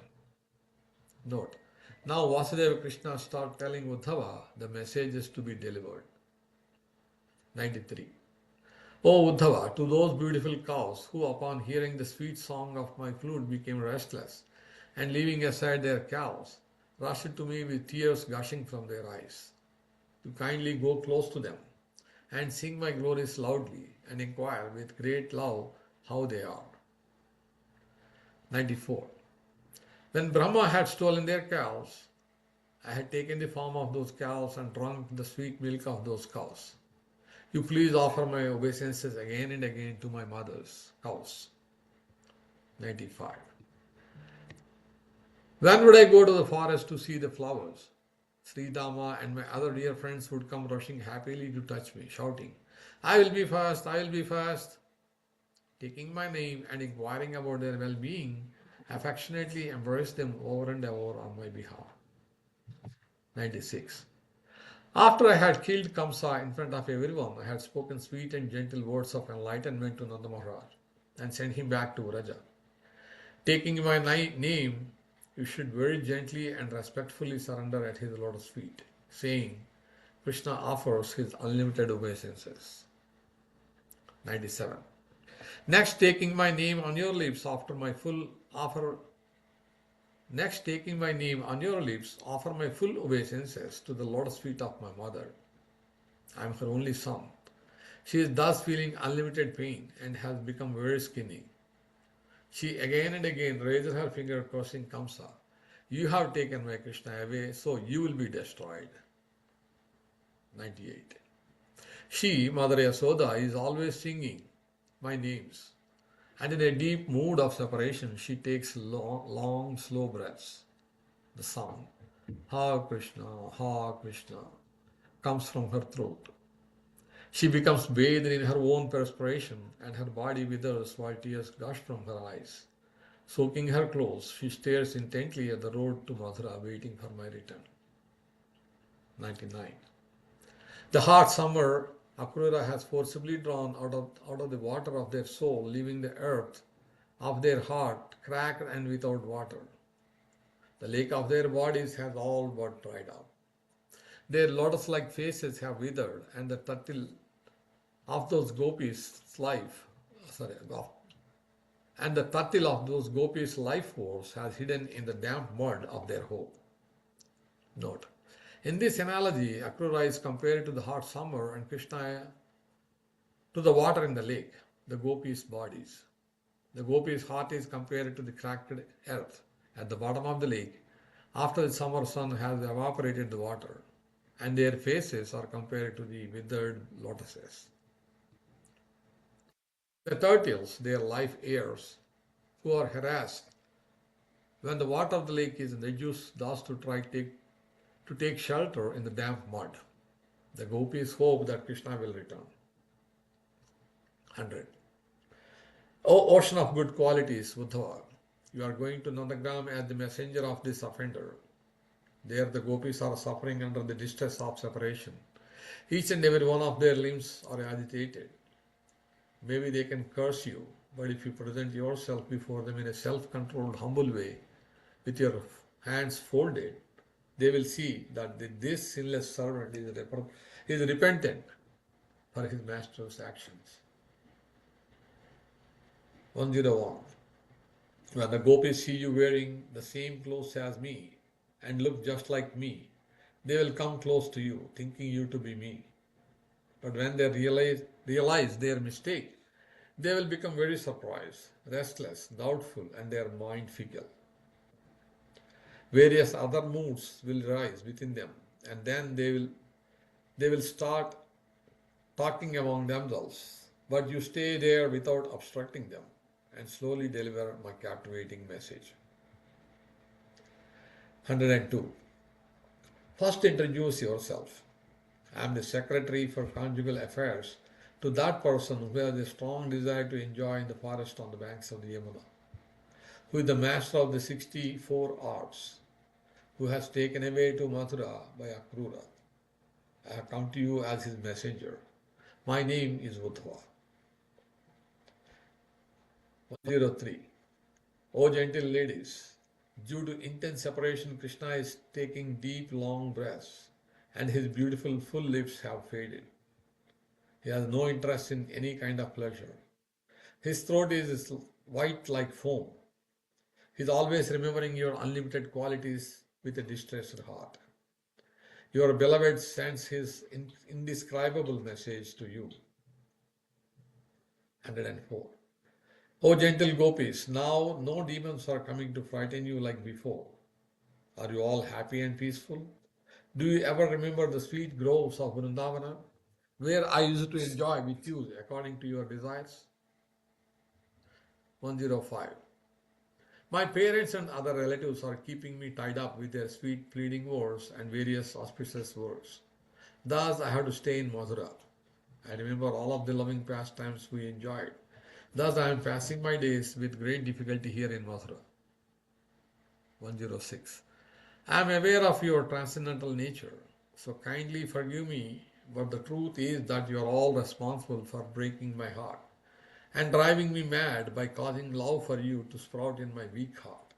Note, now Vasudeva Krishna start telling Uddhava the messages to be delivered. 93. O Uddhava, to those beautiful cows who upon hearing the sweet song of my flute became restless, and leaving aside their cows, rushed to me with tears gushing from their eyes, to kindly go close to them, and sing my glories loudly, and inquire with great love how they are. 94. When Brahma had stolen their cows, I had taken the form of those cows and drunk the sweet milk of those cows. You please offer my obeisances again and again to my mother's cows. 95. When would I go to the forest to see the flowers? Sri Dama and my other dear friends would come rushing happily to touch me, shouting, I will be first, I will be first. Taking my name and inquiring about their well-being, affectionately embraced them over and over on my behalf. 96. After I had killed Kamsa in front of everyone, I had spoken sweet and gentle words of enlightenment to Nanda Maharaj and sent him back to Vraja. Taking my name, you should very gently and respectfully surrender at his lotus feet, saying, Krishna offers his unlimited obeisances. 97. Next, taking my name on your lips, offer my full obeisances to the lotus feet of my mother. I am her only son. She is thus feeling unlimited pain and has become very skinny. She again and again raises her finger cursing Kamsa. You have taken my Krishna away, so you will be destroyed. 98. She, Mother Yasoda, is always singing my names, and in a deep mood of separation, she takes long, slow breaths. The song, Ha Krishna, comes from her throat. She becomes bathed in her own perspiration, and her body withers while tears gush from her eyes. Soaking her clothes, she stares intently at the road to Mathura, waiting for my return. 99. The hot summer Akrura has forcibly drawn out of the water of their soul, leaving the earth of their heart cracked and without water. The lake of their bodies has all but dried up. Their lotus-like faces have withered, and the tattil of those gopis' life force has hidden in the damp mud of their home. Note, in this analogy, Akrura is compared to the hot summer and Krishna to the water in the lake, the gopis' bodies. The gopis' heart is compared to the cracked earth at the bottom of the lake after the summer sun has evaporated the water, and their faces are compared to the withered lotuses. The turtles, their life heirs, who are harassed when the water of the lake is reduced thus to take shelter in the damp mud. The gopis hope that Krishna will return. 100. O ocean of good qualities, Uddhava, you are going to Nandagram as the messenger of this offender. There the gopis are suffering under the distress of separation. Each and every one of their limbs are agitated. Maybe they can curse you, but if you present yourself before them in a self-controlled, humble way, with your hands folded, they will see that this sinless servant is repentant for his master's actions. 101. When the gopis see you wearing the same clothes as me and look just like me, they will come close to you, thinking you to be me. But when they realize their mistake, they will become very surprised, restless, doubtful, and their mind fickle. Various other moods will rise within them, and then they will start talking among themselves. But you stay there without obstructing them and slowly deliver my captivating message. 102. First introduce yourself. I am the secretary for conjugal affairs to that person who has a strong desire to enjoy in the forest on the banks of the Yamuna, who is the master of the 64 arts, who has taken away to Mathura by Akrura. I have come to you as his messenger. My name is Uddhava. 103. O gentle ladies, due to intense separation, Krishna is taking deep, long breaths, and his beautiful full lips have faded. He has no interest in any kind of pleasure. His throat is white like foam. He is always remembering your unlimited qualities with a distressed heart. Your beloved sends his indescribable message to you. 104. O gentle gopis, now no demons are coming to frighten you like before. Are you all happy and peaceful? Do you ever remember the sweet groves of Vrindavana, where I used to enjoy with you according to your desires? 105. My parents and other relatives are keeping me tied up with their sweet pleading words and various auspicious words. Thus I have to stay in Mathura. I remember all of the loving pastimes we enjoyed. Thus I am passing my days with great difficulty here in Mathura. 106. I am aware of your transcendental nature, so kindly forgive me, but the truth is that you are all responsible for breaking my heart and driving me mad by causing love for you to sprout in my weak heart.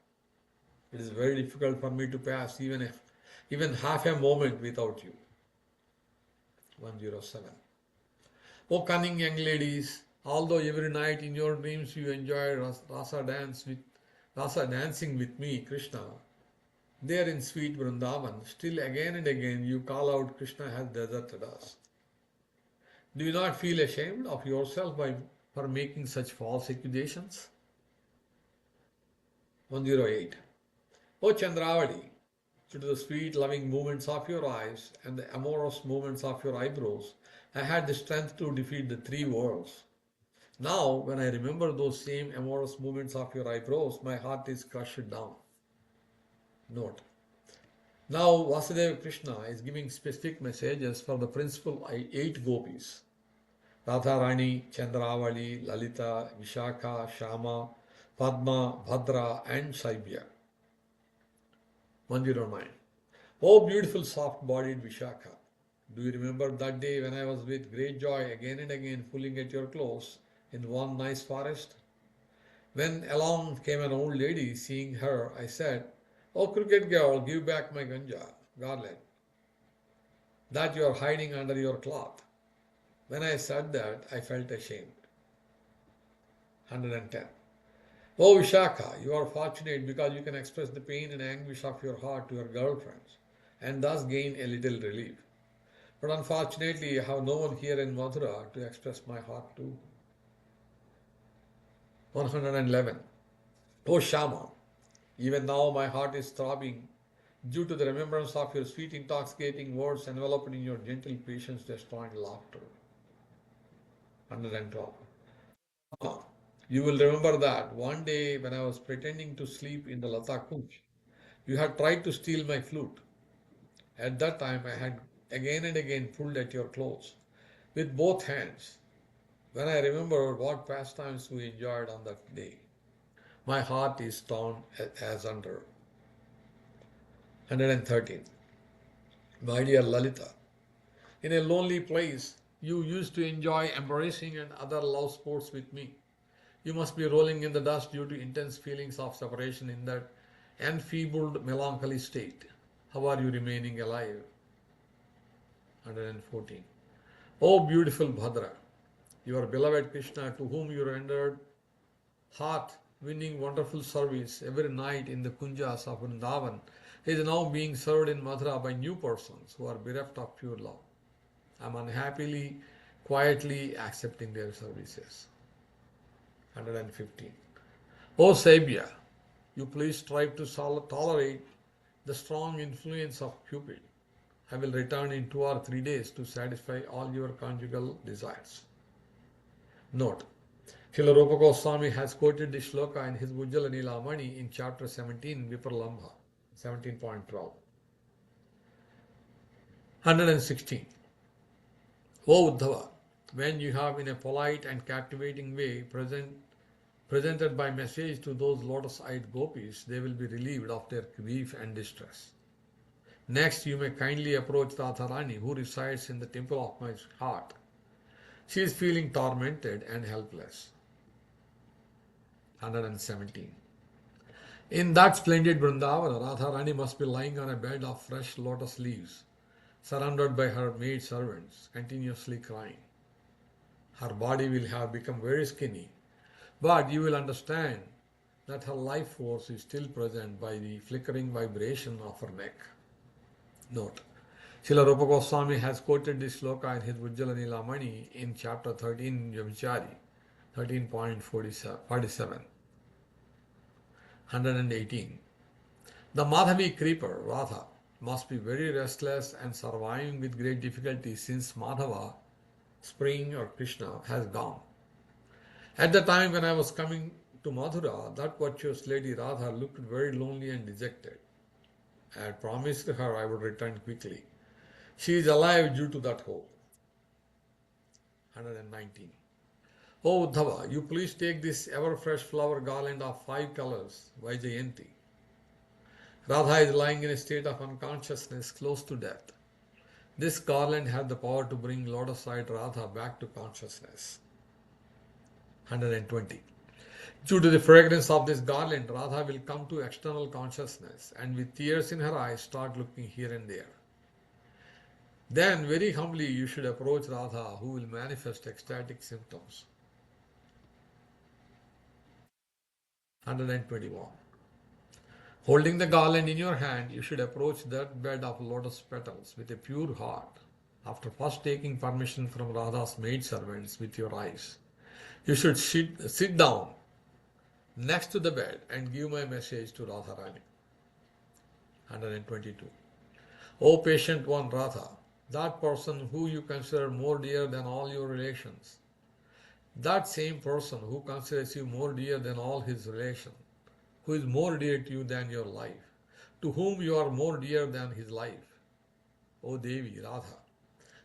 It is very difficult for me to pass even half a moment without you. 107. O cunning young ladies, although every night in your dreams you enjoy rasa dancing with me, Krishna, there in sweet Vrindavan, still again and again you call out, Krishna has deserted us. Do you not feel ashamed of yourself for making such false accusations? 108. O Chandravali, due to the sweet loving movements of your eyes and the amorous movements of your eyebrows, I had the strength to defeat the three worlds. Now, when I remember those same amorous movements of your eyebrows, my heart is crushed down. Note. Now, Vasudeva Krishna is giving specific messages for the principal 8 gopis. Radharani, Chandravali, Lalita, Vishakha, Shama, Padma, Bhadra and Saibya. 109. Oh beautiful soft-bodied Vishakha, do you remember that day when I was with great joy again and again pulling at your clothes in one nice forest? When along came an old lady, seeing her, I said, "Oh cricket girl, give back my garland, that you are hiding under your cloth." When I said that, I felt ashamed. 110. Oh Vishakha, you are fortunate because you can express the pain and anguish of your heart to your girlfriends and thus gain a little relief. But unfortunately, I have no one here in Mathura to express my heart to. 111. Oh Shama, even now my heart is throbbing due to the remembrance of your sweet intoxicating words enveloped in your gentle patience destroying laughter. 112. You will remember that one day when I was pretending to sleep in the Lata Kunj, you had tried to steal my flute. At that time I had again and again pulled at your clothes with both hands. When I remember what pastimes we enjoyed on that day, my heart is torn as under. 113. My dear Lalita, in a lonely place, you used to enjoy embracing and other love sports with me. You must be rolling in the dust due to intense feelings of separation in that enfeebled melancholy state. How are you remaining alive? 114. O beautiful Bhadra, your beloved Krishna, to whom you rendered heart-winning wonderful service every night in the kunjas of Vrindavan, is now being served in Mathura by new persons who are bereft of pure love. I am unhappily, quietly accepting their services. 115. O Saibya, you please strive to tolerate the strong influence of Cupid. I will return in 2 or 3 days to satisfy all your conjugal desires. Note: Srila Rupa Goswami has quoted this shloka in his Ujjala Nilamani in chapter 17, Vipralambha, 17.12. 116. O Uddhava, when you have in a polite and captivating way presented by message to those lotus-eyed gopis, they will be relieved of their grief and distress. Next, you may kindly approach Radharani, who resides in the temple of my heart. She is feeling tormented and helpless. 117. In that splendid Vrindavana, Radharani must be lying on a bed of fresh lotus leaves, surrounded by her maid servants, continuously crying. Her body will have become very skinny, but you will understand that her life force is still present by the flickering vibration of her neck. Note: Srila Rupa Goswami has quoted this shloka in his Ujjala Nilamani in chapter 13, Vyabhichari, 13.47. 118. The Madhavi creeper, Radha, must be very restless and surviving with great difficulty, since Madhava, spring or Krishna, has gone. At the time when I was coming to Mathura, that virtuous lady Radha looked very lonely and dejected. I had promised her I would return quickly. She is alive due to that hope. 119. O Uddhava, you please take this ever-fresh flower garland of 5 colors, Vaijayanti. Radha is lying in a state of unconsciousness close to death. This garland has the power to bring lotus-eyed Radha back to consciousness. 120. Due to the fragrance of this garland, Radha will come to external consciousness and with tears in her eyes start looking here and there. Then very humbly you should approach Radha, who will manifest ecstatic symptoms. 121. Holding the garland in your hand, you should approach that bed of lotus petals with a pure heart, after first taking permission from Radha's maidservants with your eyes. You should sit down next to the bed and give my message to Radharani. 122. O patient one Radha, that person who you consider more dear than all your relations, that same person who considers you more dear than all his relations, who is more dear to you than your life, to whom you are more dear than his life, O Devi, Radha,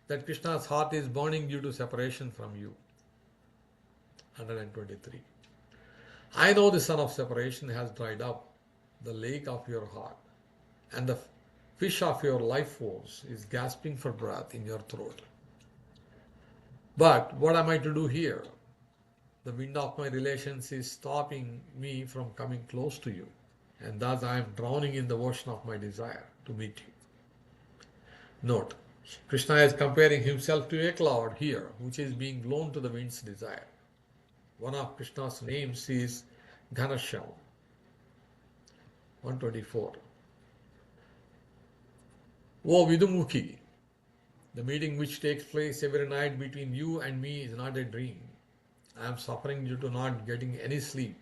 that Krishna's heart is burning due to separation from you. 123. I know the sun of separation has dried up the lake of your heart, and the fish of your life force is gasping for breath in your throat. But what am I to do here? The wind of my relations is stopping me from coming close to you, and thus I am drowning in the ocean of my desire to meet you. Note: Krishna is comparing himself to a cloud here, which is being blown to the wind's desire. One of Krishna's names is Ghanashyam. 124. O Vidumukhi, the meeting which takes place every night between you and me is not a dream. I am suffering due to not getting any sleep,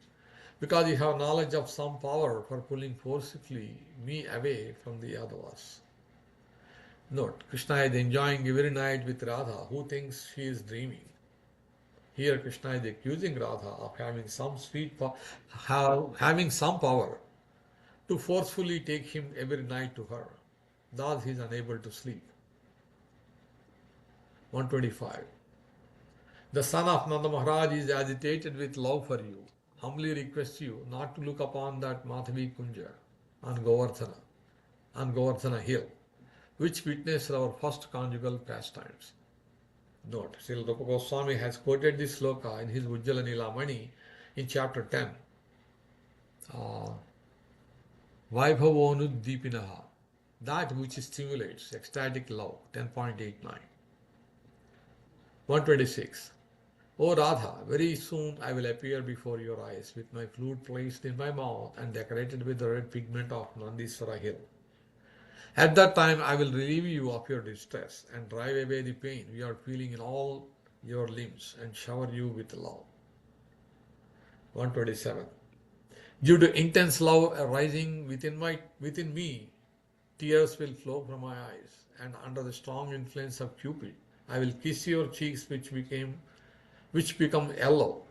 because you have knowledge of some power for pulling forcibly me away from the others. Note: Krishna is enjoying every night with Radha, who thinks she is dreaming. Here Krishna is accusing Radha of having some power to forcefully take him every night to her. Thus he is unable to sleep. 125. The son of Nanda Maharaj is agitated with love for you, humbly requests you not to look upon that Madhavi Kunja on Govardhana hill, which witnessed our first conjugal pastimes. Note: Srila Rupa Goswami has quoted this sloka in his Ujjala Nilamani in chapter 10. Vaibhavonuddipinaha, that which stimulates ecstatic love, 10.89. 126. O Radha, very soon I will appear before your eyes with my flute placed in my mouth and decorated with the red pigment of Nandiswara hill. At that time I will relieve you of your distress and drive away the pain you are feeling in all your limbs and shower you with love. 127. Due to intense love arising within me, tears will flow from my eyes, and under the strong influence of Cupid, I will kiss your cheeks which become yellow,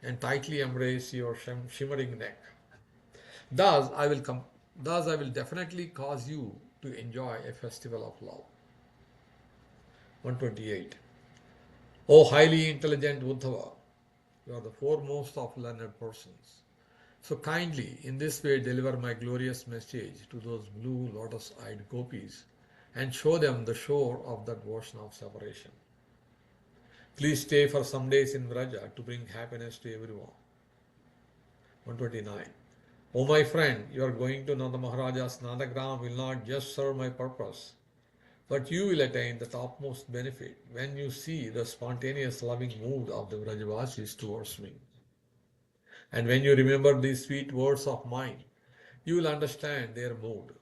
and tightly embrace your shimmering neck. Thus thus I will definitely cause you to enjoy a festival of love. 128. O highly intelligent Uddhava, you are the foremost of learned persons. So kindly, in this way, deliver my glorious message to those blue lotus-eyed gopis and show them the shore of that ocean of separation. Please stay for some days in Vraja to bring happiness to everyone. 129. O my friend, you are going to Nanda Maharaja's Nandagram will not just serve my purpose, but you will attain the topmost benefit when you see the spontaneous loving mood of the Vrajavasis towards me. And when you remember these sweet words of mine, you will understand their mood.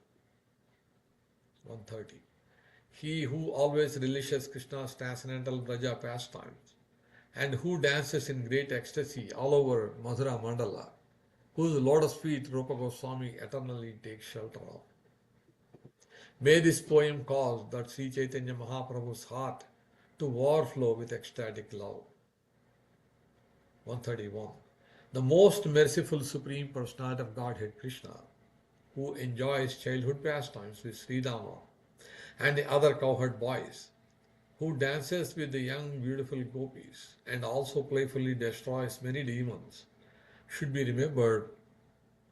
130. He who always relishes Krishna's transcendental Vraja pastimes and who dances in great ecstasy all over Madhura Mandala, whose lotus feet Rupa Goswami eternally takes shelter of. May this poem cause that Sri Chaitanya Mahaprabhu's heart to overflow with ecstatic love. 131. The most merciful Supreme Personality of Godhead, Krishna, who enjoys childhood pastimes with Sridhama and the other cowherd boys, who dances with the young beautiful gopis and also playfully destroys many demons, should be remembered,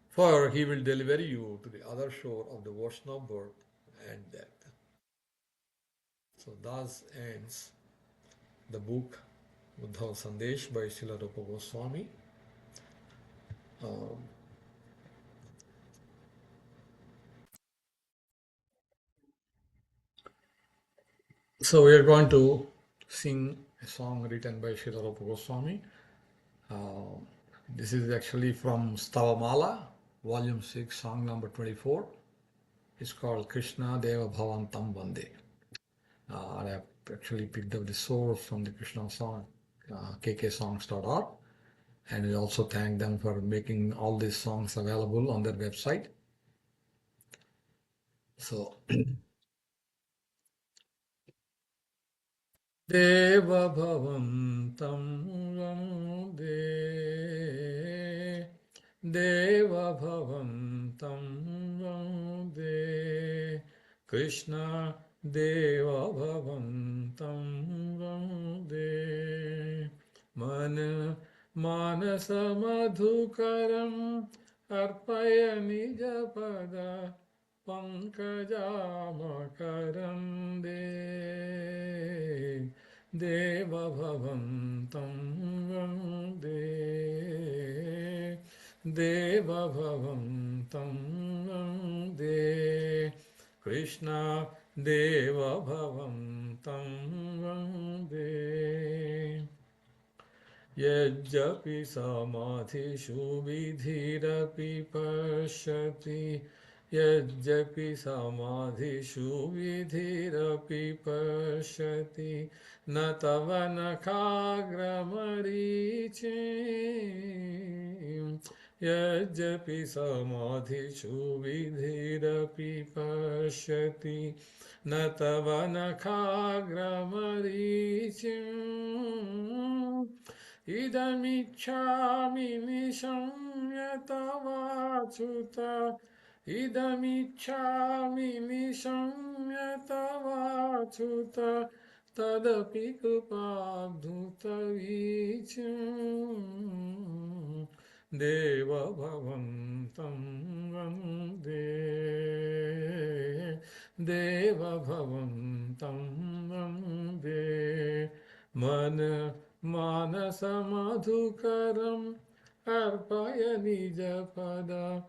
for he will deliver you to the other shore of the ocean of birth and death. So thus ends the book Uddhava Sandesh by Srila Rupa Goswami. So we are going to sing a song written by Srila Rupa Goswami. This is actually from Stavamala, volume 6, song number 24. It's called Krishna Deva Bhavantam Vande. I have actually picked up the source from the Krishna song, kksongs.org. And we also thank them for making all these songs available on their website. So, Deva Bhavantam Vande, Deva Bhavantam Vande, Krishna Deva Bhavantam Vande, Manasa Madhukaram Arpaya Nijapada Pankajamakaram Deva Bhavantam Vande, Deva Bhavantam Vande, Krishna Deva Bhavantam Vande. Yajjapi samadhishu vidhirapi pashyati, Yajjapi samadhishu vidhirapi pashyati, Natavanakagramarichim. Yajjapi samadhishu vidhirapi pashyati, Natavanakagramarichim. Idamichami nishamyatavachuta, Idamichami nishamyatavachuta, Tadapi kripabdhutavicham, Deva Bhavantam Vande, Deva Bhavantam Vande, Manasa Madhukaram Arpaya Nijapada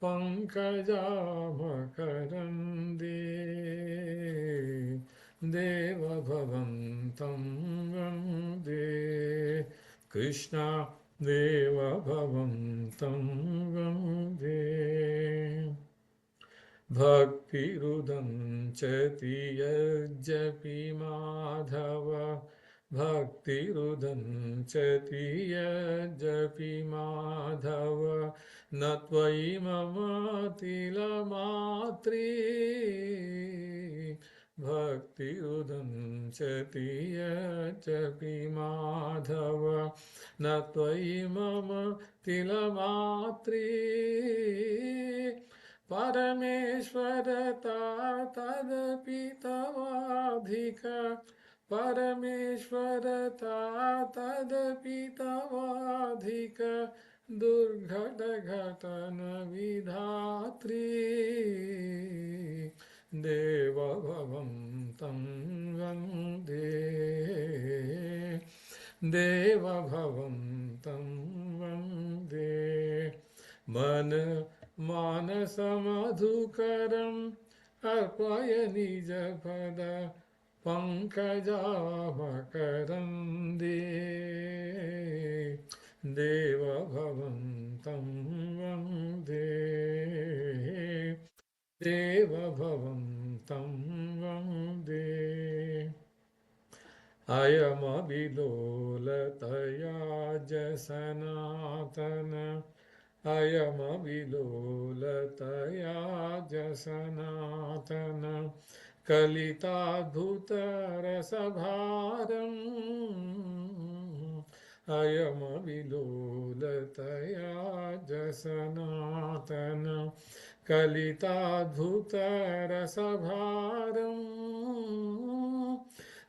Pankajamakaram Deva Bhavantam Vande, Krishna Deva Bhavantam Vande. Bhakti Rudam Chati Yajjapi Madhava, Bhakti Rudam Chati Yajjapi Madhava, Natvai Mamatila Matri, भक्तिरुदंसति यच्चपि Madhav न त्वयि मम तिलमात्री परमेश्वरता तदपि तवाधिक परमेश्वरता तदपि तवाधिक दुर्घटघटन विधात्री देवभवं तं वन्दे देवभवं तं वन्दे मानसमधुकरम् अर्पय निजपद पङ्कजामकरन्दे देवभवं तं वन्दे देवभवं तं वन्दे अयमविलोलतया सनातन अयमविलोलतया सनातन कलिताद्भुतरसभारम् अयमविलोलतया सनातन कलिताद्भुतरसभारम्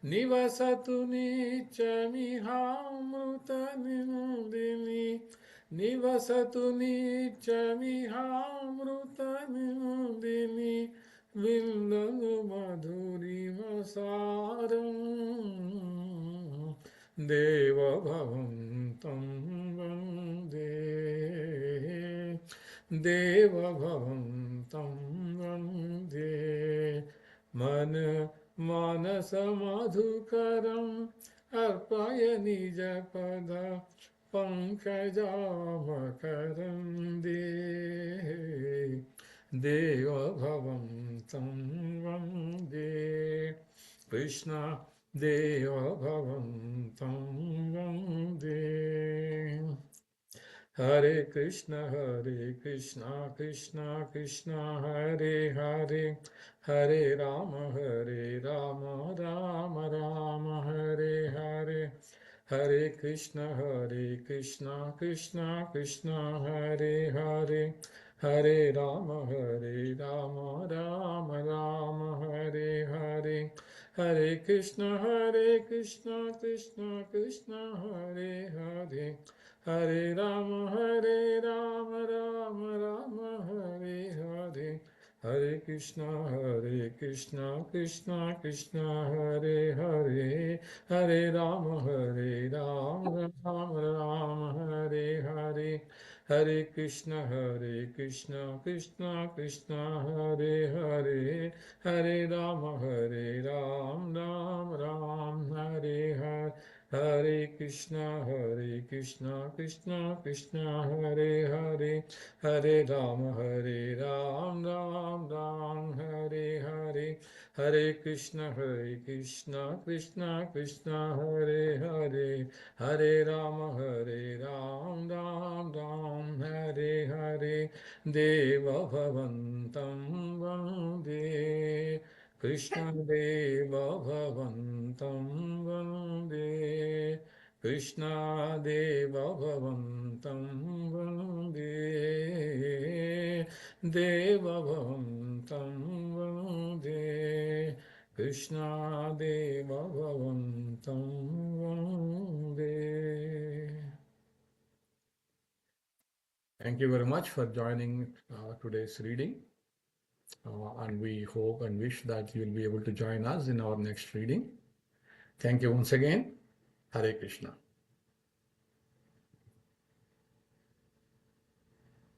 निवसतु नित्यमिहामृतनिन्दिनी निवसतु नित्यमिहामृतनिन्दिनी विन्दनु मधुरिमसारम् देवभवं तं वन्दे देवभवं तं वन्दे मानसमधुकरम् अर्पय निजपद पङ्कजामकरन्दे देवभवं तं वन्दे कृष्ण देवभवं तं वन्दे हरे कृष्ण कृष्ण कृष्ण हरे हरे हरे राम राम राम हरे हरे हरे कृष्ण कृष्ण कृष्ण हरे हरे हरे राम राम राम हरे हरे हरे कृष्ण कृष्ण कृष्ण हरे हरे हरे राम राम राम हरे हरे हरे कृष्ण कृष्ण कृष्ण हरे हरे हरे राम राम हरे हरे हरे कृष्ण कृष्ण कृष्ण हरे हरे हरे राम राम हरे हरे हरे कृष्ण कृष्ण कृष्ण हरे हरे हरे राम राम हरे हरे हरे कृष्ण कृष्ण कृष्ण हरे हरे हरे राम राम हरे हरे देवभवन्तं वन्दे कृष्णदेवभवन्तं वन्दे कृष्णदेवभवन्तं वन्दे देवभवन्तं वन्दे कृष्णदेवभवन्तं वन्दे. Thank you very much for joining today's reading. And we hope and wish that you will be able to join us in our next reading. Thank you once again. Hare Krishna.